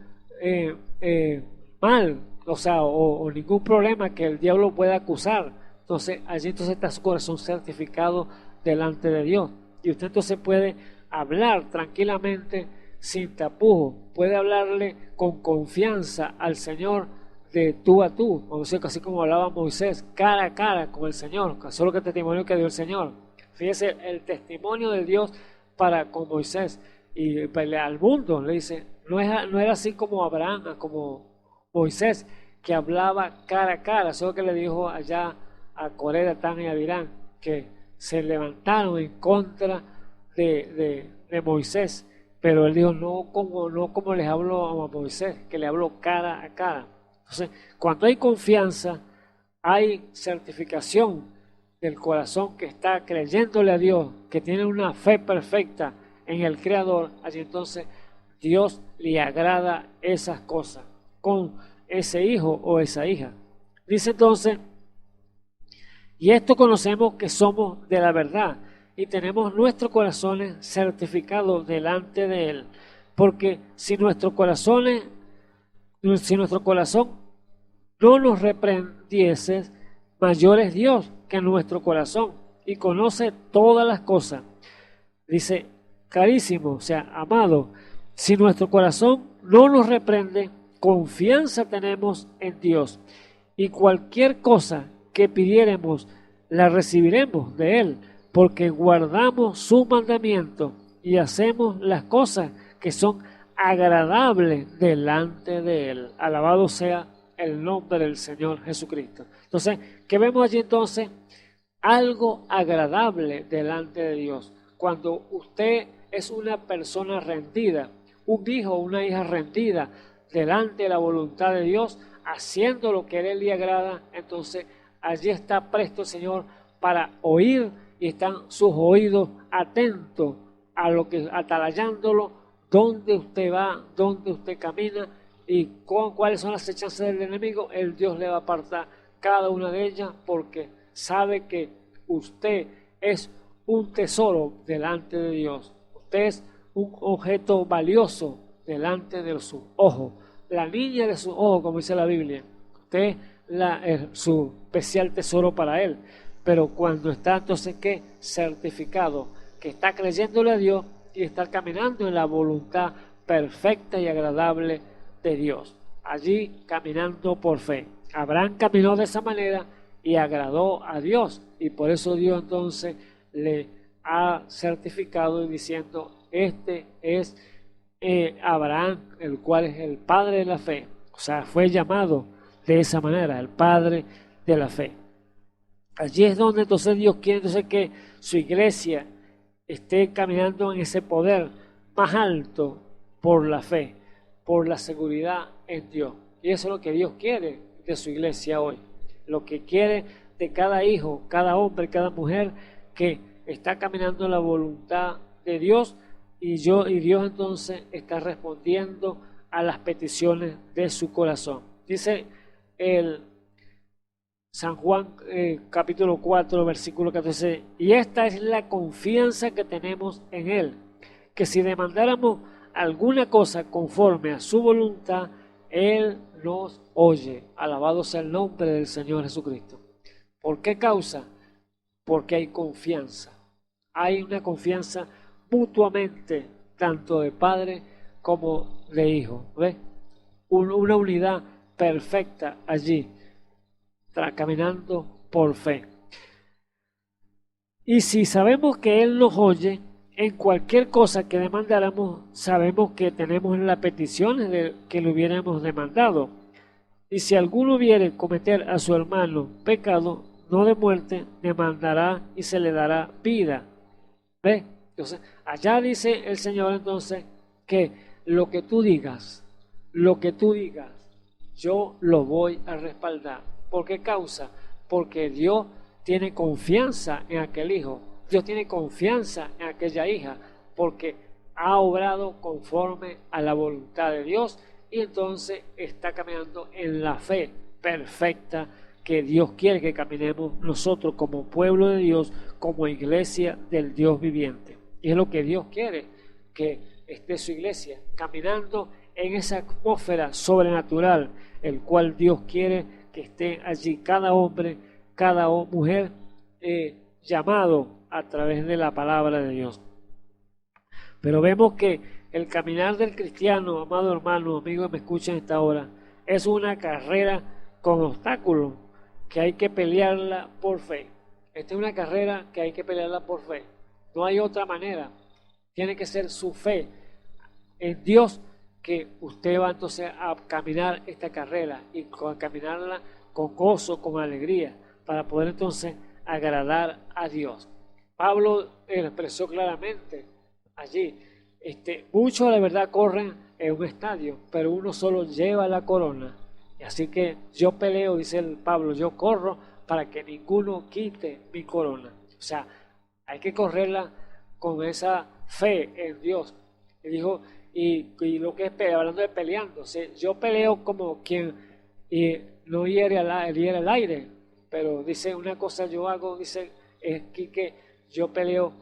mal, o sea, o ningún problema que el diablo pueda acusar. Entonces, allí entonces está su corazón certificado delante de Dios. Y usted entonces puede hablar tranquilamente, sin tapujos, puede hablarle con confianza al Señor de tú a tú, así como hablaba Moisés, cara a cara con el Señor. Eso es lo que el testimonio que dio el Señor. Fíjese el testimonio de Dios para con Moisés y al mundo le dice, no era así como Abraham, como Moisés, que hablaba cara a cara. Eso es lo que le dijo allá a Coré, Datán y Abirán, que se levantaron en contra de Moisés, pero él dijo, no como les habló a Moisés, que le habló cara a cara. Entonces, cuando hay confianza, hay certificación del corazón que está creyéndole a Dios, que tiene una fe perfecta en el Creador, allí entonces Dios le agrada esas cosas con ese hijo o esa hija. Dice entonces, y esto conocemos que somos de la verdad y tenemos nuestros corazones certificados delante de Él, porque si nuestro corazón no nos reprendiese, mayor es Dios que nuestro corazón y conoce todas las cosas. Dice, carísimo, o sea, amado, si nuestro corazón no nos reprende, confianza tenemos en Dios y cualquier cosa que pidiéremos la recibiremos de Él, porque guardamos su mandamiento y hacemos las cosas que son agradables delante de Él. Alabado sea el nombre del Señor Jesucristo. Entonces, ¿qué vemos allí entonces? Algo agradable delante de Dios. Cuando usted es una persona rendida, un hijo o una hija rendida delante de la voluntad de Dios, haciendo lo que a Él le agrada, entonces allí está presto el Señor para oír y están sus oídos atentos a lo que, atalayándolo dónde usted va, dónde usted camina y cuáles son las hechanzas del enemigo, el Dios le va a apartar cada una de ellas porque sabe que usted es un tesoro delante de Dios. Usted es un objeto valioso delante de sus ojos. La niña de sus ojos, como dice la Biblia. Usted es su especial tesoro para Él. Pero cuando está entonces, ¿qué? Certificado, que está creyéndole a Dios y está caminando en la voluntad perfecta y agradable de Dios. Allí caminando por fe. Abraham caminó de esa manera y agradó a Dios. Y por eso Dios entonces le ha certificado diciendo, este es Abraham, el cual es el padre de la fe. O sea, fue llamado de esa manera, el padre de la fe. Allí es donde entonces Dios quiere entonces que su iglesia esté caminando en ese poder más alto por la fe, por la seguridad en Dios. Y eso es lo que Dios quiere de su iglesia hoy. Lo que quiere de cada hijo, cada hombre, cada mujer que está caminando en la voluntad de Dios y Dios entonces está respondiendo a las peticiones de su corazón. Dice el San Juan capítulo 4 versículo 14, y esta es la confianza que tenemos en Él, que si demandáramos alguna cosa conforme a su voluntad, Él nos oye. Alabado sea el nombre del Señor Jesucristo. ¿Por qué causa? Porque hay confianza. Hay una confianza mutuamente, tanto de padre como de hijo. ¿Ves? Una unidad perfecta allí, caminando por fe. Y si sabemos que Él nos oye, en cualquier cosa que demandáramos, sabemos que tenemos las peticiones de que le hubiéramos demandado. Y si alguno viere cometer a su hermano pecado, no de muerte, demandará y se le dará vida. ¿Ves? Entonces, allá dice el Señor entonces que lo que tú digas, yo lo voy a respaldar. ¿Por qué causa? Porque Dios tiene confianza en aquel hijo. Dios tiene confianza en aquella hija porque ha obrado conforme a la voluntad de Dios y entonces está caminando en la fe perfecta que Dios quiere que caminemos nosotros como pueblo de Dios, como iglesia del Dios viviente. Y es lo que Dios quiere, que esté su iglesia caminando en esa atmósfera sobrenatural, el cual Dios quiere que esté allí cada hombre, cada mujer llamado a través de la palabra de Dios. Pero vemos que el caminar del cristiano, amado hermano, amigo que me escuchan a esta hora, es una carrera con obstáculos que hay que pelearla por fe. Esta es una carrera que hay que pelearla por fe. No hay otra manera. Tiene que ser su fe en Dios que usted va entonces a caminar esta carrera y a caminarla con gozo, con alegría, para poder entonces agradar a Dios. Pablo expresó claramente allí, muchos la verdad corren en un estadio, pero uno solo lleva la corona. Y así que yo peleo, dice el Pablo, yo corro para que ninguno quite mi corona. O sea, hay que correrla con esa fe en Dios. Y dijo, y lo que es hablando de peleando, yo peleo como quien no hiere el aire, pero dice una cosa yo hago, dice es que yo peleo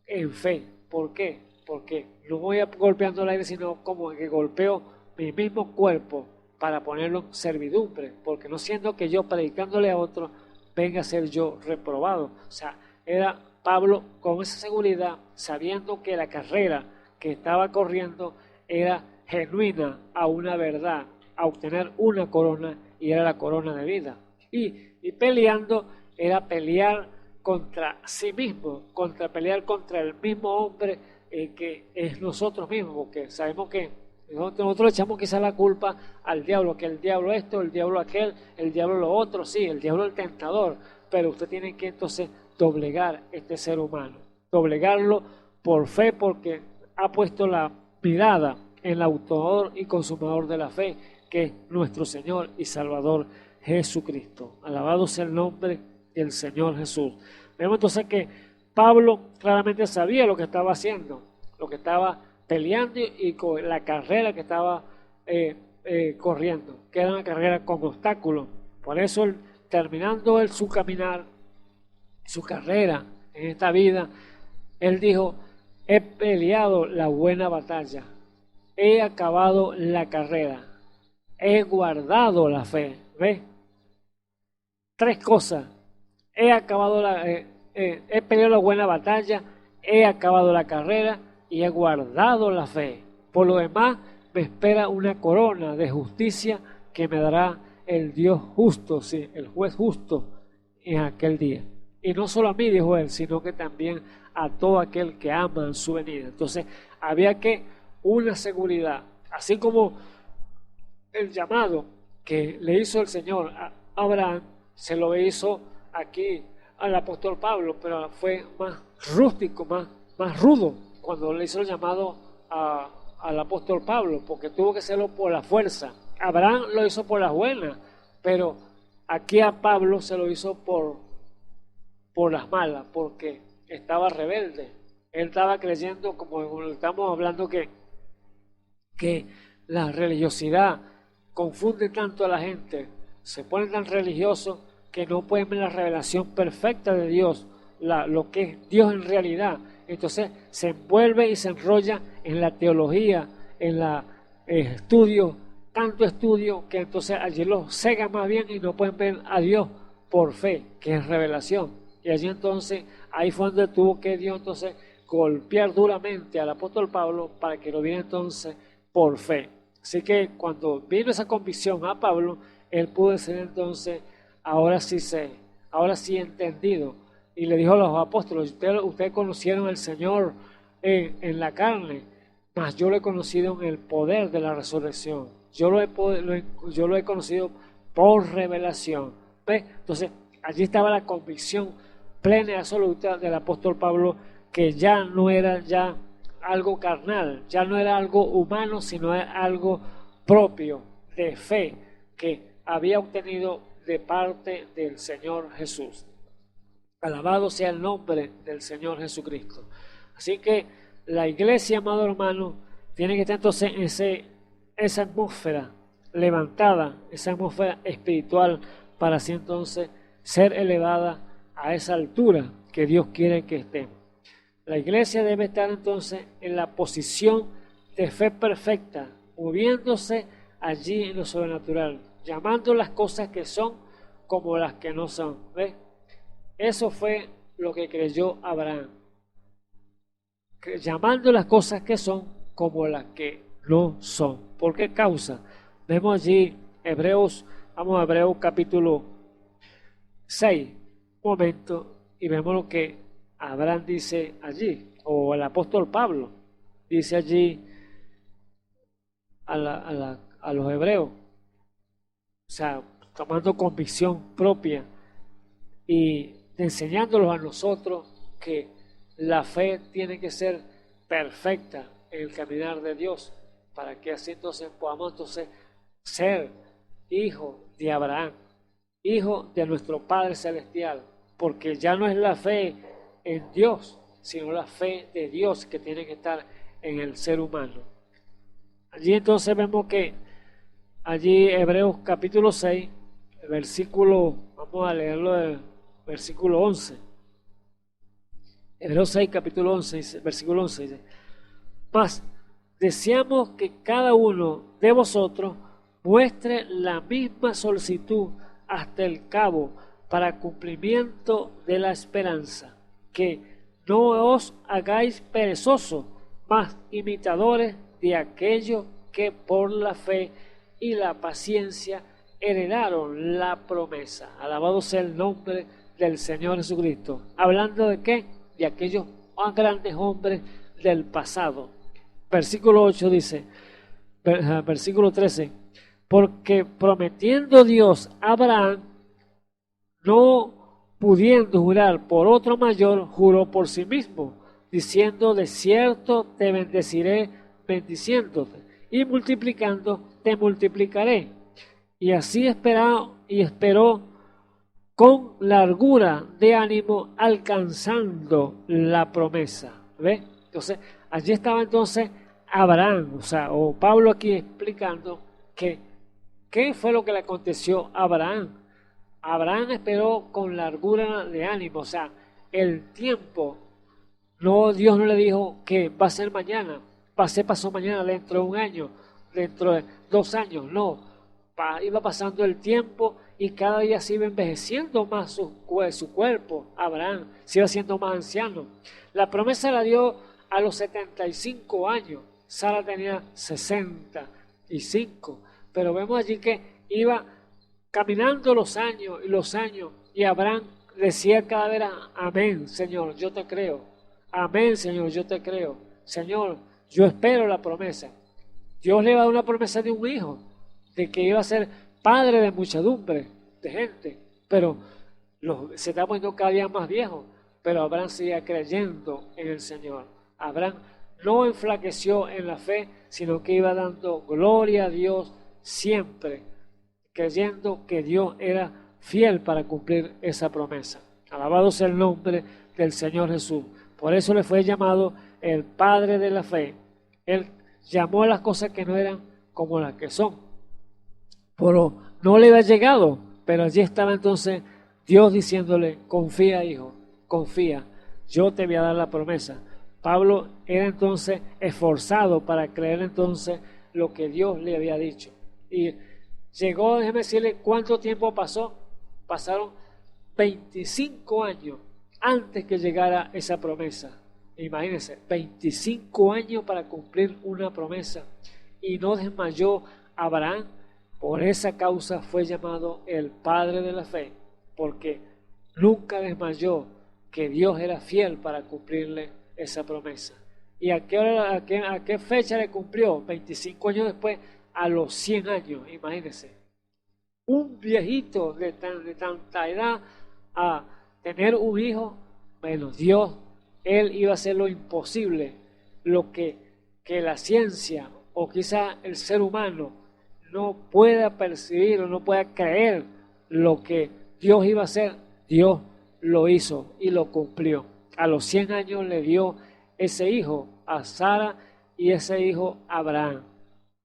en fe. ¿Por qué? Porque no voy golpeando el aire, sino como que golpeo mi mismo cuerpo para ponerlo en servidumbre, porque no siendo que yo predicándole a otro venga a ser yo reprobado. O sea, era Pablo con esa seguridad, sabiendo que la carrera que estaba corriendo era genuina a una verdad, a obtener una corona, y era la corona de vida. Y peleando era pelear contra sí mismo, pelear contra el mismo hombre que es nosotros mismos, porque sabemos que nosotros le echamos quizás la culpa al diablo, que el diablo esto, el diablo aquel, el diablo lo otro, sí, el diablo el tentador, pero usted tiene que entonces doblegar este ser humano, doblegarlo por fe, porque ha puesto la mirada en el autor y consumador de la fe, que es nuestro Señor y Salvador Jesucristo. Alabado sea el nombre del Señor Jesús. Vemos entonces que Pablo claramente sabía lo que estaba haciendo, lo que estaba peleando y con la carrera que estaba corriendo, que era una carrera con obstáculos. Por eso, terminando su caminar, su carrera en esta vida, él dijo: he peleado la buena batalla, he acabado la carrera, he guardado la fe. ¿Ves? Tres cosas: he peleado la buena batalla, he acabado la carrera y he guardado la fe. Por lo demás, me espera una corona de justicia que me dará el Dios justo, sí, el juez justo en aquel día. Y no solo a mí, dijo él, sino que también a todo aquel que ama su venida. Entonces, había que una seguridad, así como el llamado que le hizo el Señor a Abraham, se lo hizo aquí al apóstol Pablo, pero fue más rústico, más rudo cuando le hizo el llamado al apóstol Pablo, porque tuvo que hacerlo por la fuerza. Abraham lo hizo por las buenas, pero aquí a Pablo se lo hizo por las malas, porque estaba rebelde. Él estaba creyendo, como estamos hablando, que la religiosidad confunde tanto a la gente, se ponen tan religiosos que no pueden ver la revelación perfecta de Dios, lo que es Dios en realidad. Entonces se envuelve y se enrolla en la teología, en la estudio, tanto estudio que entonces allí los cega más bien y no pueden ver a Dios por fe, que es revelación. Y allí entonces, ahí fue donde tuvo que Dios entonces golpear duramente al apóstol Pablo para que lo viera entonces por fe. Así que cuando vino esa convicción a Pablo, él pudo ser entonces, ahora sí entendido. Y le dijo a los apóstoles: ustedes conocieron al Señor en la carne, mas yo lo he conocido en el poder de la resurrección. Yo lo he conocido por revelación. ¿Ves? Entonces, allí estaba la convicción plena y absoluta del apóstol Pablo, que ya no era ya algo carnal, ya no era algo humano, sino algo propio de fe que había obtenido de parte del Señor Jesús. Alabado sea el nombre del Señor Jesucristo. Así que la iglesia, amado hermano, tiene que estar entonces en esa atmósfera levantada, esa atmósfera espiritual, para así entonces ser elevada a esa altura que Dios quiere que esté. La iglesia debe estar entonces en la posición de fe perfecta, moviéndose allí en lo sobrenatural, llamando las cosas que son como las que no son. ¿Ves? Eso fue lo que creyó Abraham, llamando las cosas que son como las que no son. ¿Por qué causa? Vemos allí vamos a Hebreos capítulo 6, un momento, y vemos lo que Abraham dice allí, o el apóstol Pablo dice allí a los hebreos, o sea, tomando convicción propia y enseñándolos a nosotros que la fe tiene que ser perfecta en el caminar de Dios, para que así entonces podamos entonces ser hijos de Abraham, hijos de nuestro Padre Celestial, porque ya no es la fe en Dios, sino la fe de Dios que tiene que estar en el ser humano. Allí entonces vemos que allí Hebreos capítulo 6, versículo, vamos a leerlo del versículo 11. Hebreos 6, capítulo 11, versículo 11 dice: mas deseamos que cada uno de vosotros muestre la misma solicitud hasta el cabo, para cumplimiento de la esperanza, que no os hagáis perezosos, mas imitadores de aquellos que por la fe y la paciencia heredaron la promesa. Alabado sea el nombre del Señor Jesucristo. ¿Hablando de qué? De aquellos grandes hombres del pasado. Versículo 8 dice, versículo 13: porque prometiendo Dios a Abraham, no pudiendo jurar por otro mayor, juró por sí mismo, diciendo: de cierto te bendeciré, bendiciéndote, y multiplicando te multiplicaré. Y así esperó con largura de ánimo, alcanzando la promesa. ¿Ve? Entonces, allí estaba entonces Abraham, o Pablo aquí explicando que qué fue lo que le aconteció a Abraham. Abraham esperó con largura de ánimo, el tiempo. No, Dios no le dijo que va a ser mañana, pasó mañana, dentro de un año, dentro de 2 años, no. Iba pasando el tiempo y cada día se iba envejeciendo más su cuerpo. Abraham se iba haciendo más anciano. La promesa la dio a los 75 años. Sara tenía 65. Pero vemos allí que iba caminando los años, y Abraham decía cada vez: amén, Señor, yo te creo. Amén, Señor, yo te creo. Señor, yo espero la promesa. Dios le va a dar una promesa de un hijo, de que iba a ser padre de muchedumbre de gente, pero se está poniendo cada día más viejo. Pero Abraham seguía creyendo en el Señor. Abraham no enflaqueció en la fe, sino que iba dando gloria a Dios siempre, creyendo que Dios era fiel para cumplir esa promesa. Alabado sea el nombre del Señor Jesús. Por eso le fue llamado el Padre de la fe. Él llamó a las cosas que no eran como las que son. Pero no le había llegado, pero allí estaba entonces Dios diciéndole: confía, hijo, confía, yo te voy a dar la promesa. Pablo era entonces esforzado para creer entonces lo que Dios le había dicho. Y llegó, déjeme decirle cuánto tiempo pasó. Pasaron 25 años antes que llegara esa promesa. Imagínense, 25 años para cumplir una promesa. Y no desmayó Abraham. Por esa causa fue llamado el Padre de la fe, porque nunca desmayó, que Dios era fiel para cumplirle esa promesa. ¿Y a qué fecha le cumplió? 25 años después, a los 100 años, imagínense. Un viejito de tanta edad a tener un hijo. Bueno, Dios, Él iba a hacer lo imposible, lo que la ciencia o quizá el ser humano no pueda percibir o no pueda creer lo que Dios iba a hacer. Dios lo hizo y lo cumplió. A los 100 años le dio ese hijo a Sara y ese hijo a Abraham.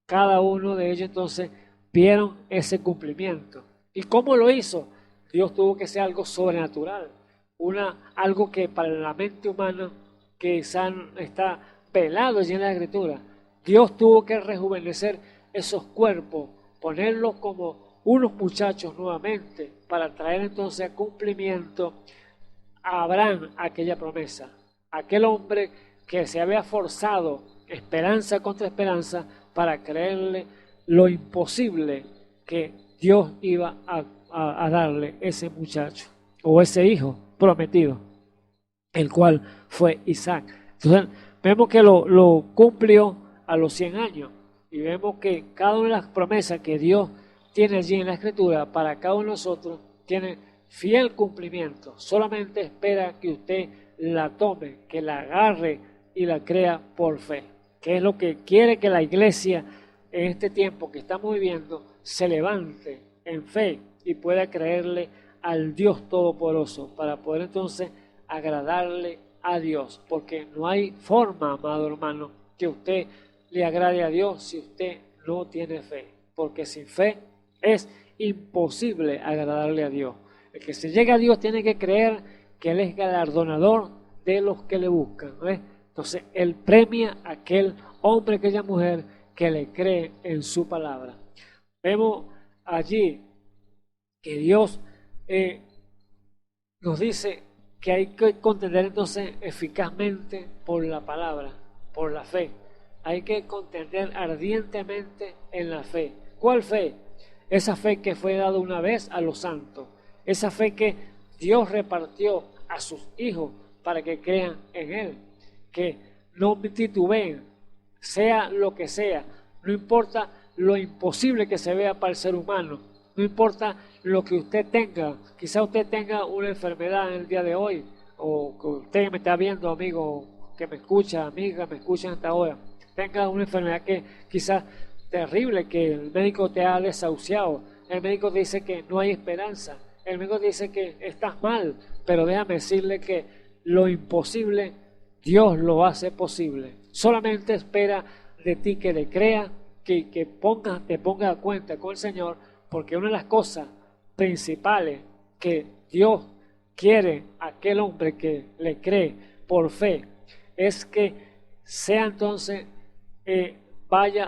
Cada uno de ellos entonces vieron ese cumplimiento. ¿Y cómo lo hizo? Dios tuvo que ser algo sobrenatural, algo que para la mente humana quizá está pelado allí en la Escritura. Dios tuvo que rejuvenecer esos cuerpos, ponerlos como unos muchachos nuevamente, para traer entonces a cumplimiento a Abraham aquella promesa. Aquel hombre que se había forzado, esperanza contra esperanza, para creerle lo imposible, que Dios iba a darle ese muchacho o ese hijo prometido, el cual fue Isaac. Entonces vemos que lo cumplió a los 100 años y vemos que cada una de las promesas que Dios tiene allí en la Escritura para cada uno de nosotros tiene fiel cumplimiento. Solamente espera que usted la tome, que la agarre y la crea por fe, que es lo que quiere que la iglesia en este tiempo que estamos viviendo se levante en fe y pueda creerle al Dios Todopoderoso, para poder entonces agradarle a Dios, porque no hay forma, amado hermano, que usted le agrade a Dios si usted no tiene fe, porque sin fe es imposible agradarle a Dios. El que se llega a Dios tiene que creer que Él es galardonador de los que le buscan, ¿ves? Entonces Él premia a aquel hombre, aquella mujer que le cree en su palabra. Vemos allí que Dios nos dice que hay que contender entonces eficazmente por la palabra, por la fe. Hay que contender ardientemente en la fe. ¿Cuál fe? Esa fe que fue dada una vez a los santos. Esa fe que Dios repartió a sus hijos para que crean en Él. Que no titubeen, sea lo que sea. No importa lo imposible que se vea para el ser humano. No importa lo que usted tenga. Quizá usted tenga una enfermedad en el día de hoy, o que usted me está viendo, amigo que me escucha, amiga, me escucha hasta ahora. Tenga una enfermedad que quizás terrible, que el médico te ha desahuciado. El médico te dice que no hay esperanza. El médico te dice que estás mal. Pero déjame decirle que lo imposible, Dios lo hace posible. Solamente espera de ti que le crea, que te ponga a cuenta con el Señor, porque una de las cosas principales que Dios quiere a aquel hombre que le cree por fe es que sea entonces vaya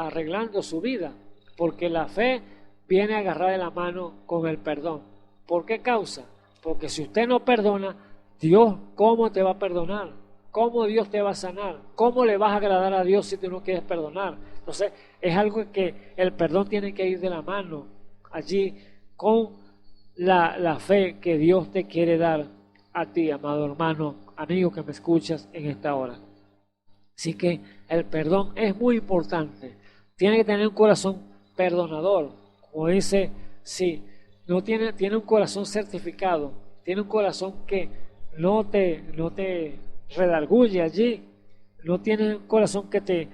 arreglando su vida, porque la fe viene agarrada de la mano con el perdón. ¿Por qué causa? Porque si usted no perdona, Dios, ¿cómo te va a perdonar? ¿Cómo Dios te va a sanar? ¿Cómo le vas a agradar a Dios si tú no quieres perdonar? Entonces, es algo que el perdón tiene que ir de la mano allí con la fe que Dios te quiere dar a ti, amado hermano, amigo que me escuchas en esta hora. Así que el perdón es muy importante. Tiene que tener un corazón perdonador. Como dice, sí, tiene un corazón certificado, tiene un corazón que no te redarguye allí, no tiene un corazón que te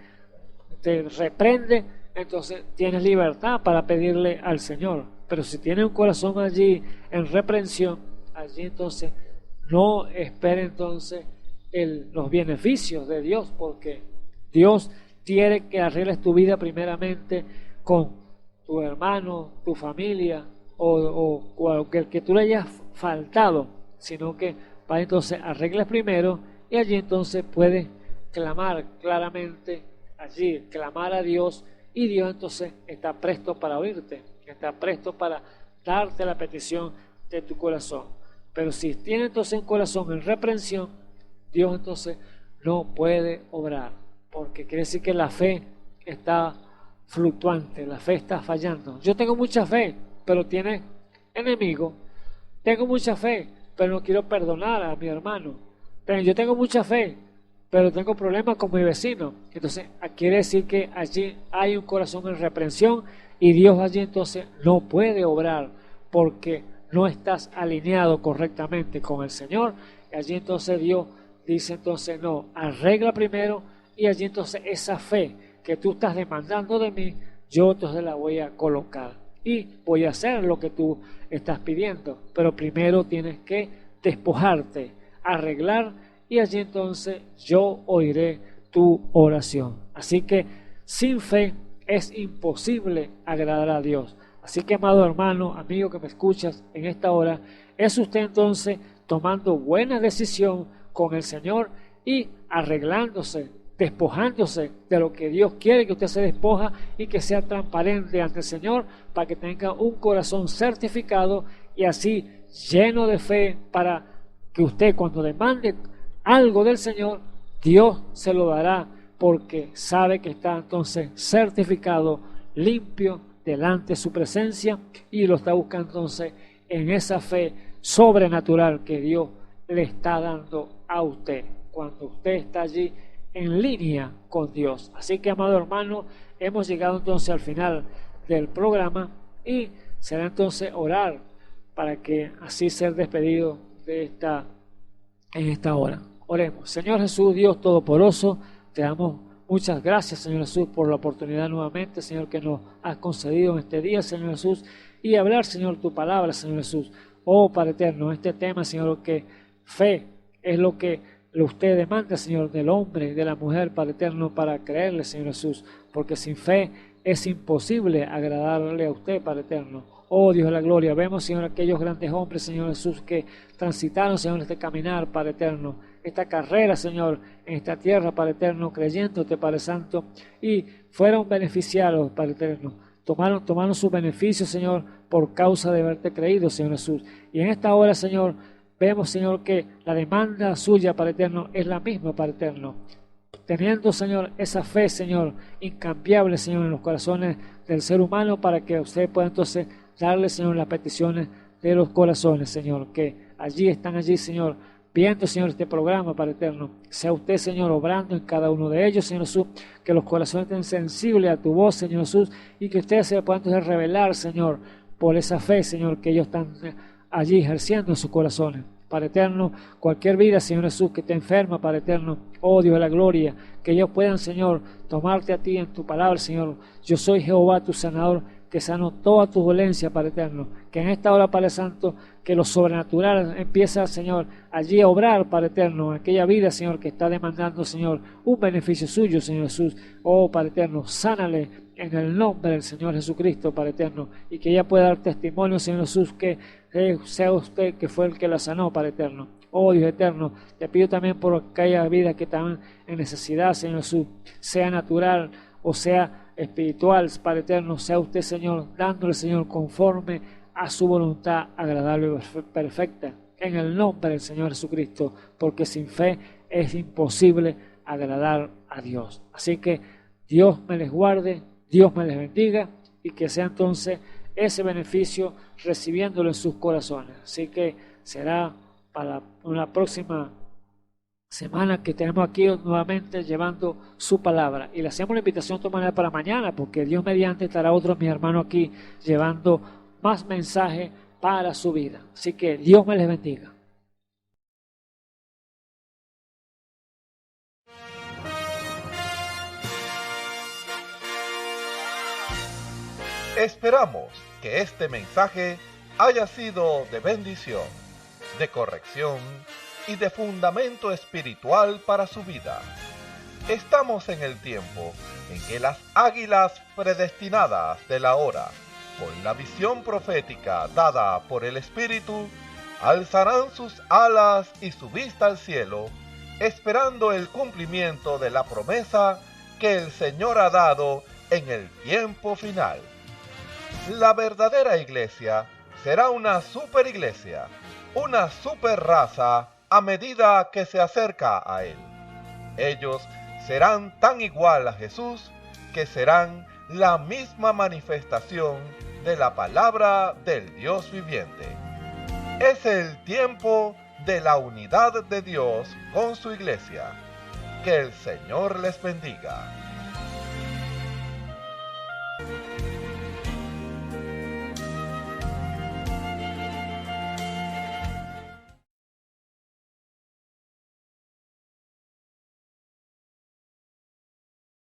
reprende, entonces tienes libertad para pedirle al Señor. Pero si tienes un corazón allí en reprensión, allí entonces no espere entonces los beneficios de Dios, porque Dios quiere que arregles tu vida primeramente con tu hermano, tu familia o el que tú le hayas faltado, sino que para entonces arregles primero y allí entonces puedes clamar claramente, allí clamar a Dios, y Dios entonces está presto para oírte, está presto para darte la petición de tu corazón. Pero si tiene entonces un corazón en reprensión, Dios entonces no puede obrar, porque quiere decir que la fe está fluctuante, la fe está fallando. Yo tengo mucha fe, pero tiene enemigo. Tengo mucha fe, pero no quiero perdonar a mi hermano. Yo tengo mucha fe, pero tengo problemas con mi vecino. Entonces quiere decir que allí hay un corazón en reprensión y Dios allí entonces no puede obrar porque no estás alineado correctamente con el Señor. Y allí entonces Dios dice entonces no, arregla primero, y allí entonces esa fe que tú estás demandando de mí, yo entonces la voy a colocar y voy a hacer lo que tú estás pidiendo. Pero primero tienes que despojarte, arreglar, y allí entonces yo oiré tu oración. Así que sin fe es imposible agradar a Dios. Así que, amado hermano, amigo que me escuchas en esta hora, es usted entonces tomando buena decisión con el Señor y arreglándose, despojándose de lo que Dios quiere que usted se despoja, y que sea transparente ante el Señor para que tenga un corazón certificado y así lleno de fe, para que usted cuando demande algo del Señor, Dios se lo dará, porque sabe que está entonces certificado, limpio delante de su presencia, y lo está buscando entonces en esa fe sobrenatural que Dios le está dando a usted cuando usted está allí en línea con Dios. Así que, amado hermano, hemos llegado entonces al final del programa, y será entonces orar para que así ser despedido en esta hora. Oremos. Señor Jesús, Dios Todopoderoso, te damos muchas gracias, Señor Jesús, por la oportunidad nuevamente, Señor, que nos has concedido en este día, Señor Jesús, y hablar, Señor, tu palabra, Señor Jesús. Oh, Padre eterno, este tema, Señor, que fe es lo que usted demanda, Señor, del hombre y de la mujer, Padre eterno, para creerle, Señor Jesús, porque sin fe es imposible agradarle a usted, Padre eterno. Oh, Dios de la gloria, vemos, Señor, aquellos grandes hombres, Señor Jesús, que transitaron, Señor, este caminar, Padre eterno, esta carrera, Señor, en esta tierra, Padre eterno, creyéndote, Padre santo, y fueron beneficiados, Padre eterno. Tomaron sus beneficios, Señor, por causa de haberte creído, Señor Jesús. Y en esta hora, Señor, vemos, Señor, que la demanda suya, Padre eterno, es la misma, Padre eterno. Teniendo, Señor, esa fe, Señor, incambiable, Señor, en los corazones del ser humano, para que usted pueda entonces darle, Señor, las peticiones de los corazones, Señor, que están allí, Señor, viendo, Señor, este programa, Padre eterno. Sea usted, Señor, obrando en cada uno de ellos, Señor Jesús, que los corazones estén sensibles a tu voz, Señor Jesús, y que ustedes se puedan entonces revelar, Señor, por esa fe, Señor, que ellos están allí ejerciendo en sus corazones. Padre eterno, cualquier vida, Señor Jesús, que esté enferma, Padre eterno, oh Dios de la gloria, que ellos puedan, Señor, tomarte a ti en tu palabra, Señor. Yo soy Jehová, tu sanador, que sano toda tu dolencia, Padre eterno. Que en esta hora, Padre Santo, que lo sobrenatural empieza, Señor, allí a obrar, Padre eterno, aquella vida, Señor, que está demandando, Señor, un beneficio suyo, Señor Jesús. Oh, Padre eterno, sánale en el nombre del Señor Jesucristo, Padre eterno, y que ella pueda dar testimonio, Señor Jesús, que sea usted que fue el que la sanó, Padre eterno. Oh, Dios eterno, te pido también por aquella vida que están en necesidad, Señor Jesús, sea natural o sea espiritual, Padre eterno, sea usted, Señor, dándole, Señor, conforme a su voluntad agradable y perfecta, en el nombre del Señor Jesucristo, porque sin fe es imposible agradar a Dios. Así que Dios me les guarde, Dios me les bendiga, y que sea entonces ese beneficio recibiéndolo en sus corazones. Así que será para una próxima semana que tenemos aquí nuevamente llevando su palabra, y le hacemos la invitación de manera para mañana, porque Dios mediante estará otro mi hermano aquí llevando más mensajes para su vida. Así que Dios me les bendiga. Esperamos que este mensaje haya sido de bendición, de corrección y de fundamento espiritual para su vida. Estamos en el tiempo en que las águilas predestinadas de la hora, con la visión profética dada por el Espíritu, alzarán sus alas y su vista al cielo, esperando el cumplimiento de la promesa que el Señor ha dado en el tiempo final. La verdadera iglesia será una superiglesia, una super raza a medida que se acerca a Él. Ellos serán tan igual a Jesús que serán la misma manifestación de la palabra del Dios viviente. Es el tiempo de la unidad de Dios con su iglesia. Que el Señor les bendiga.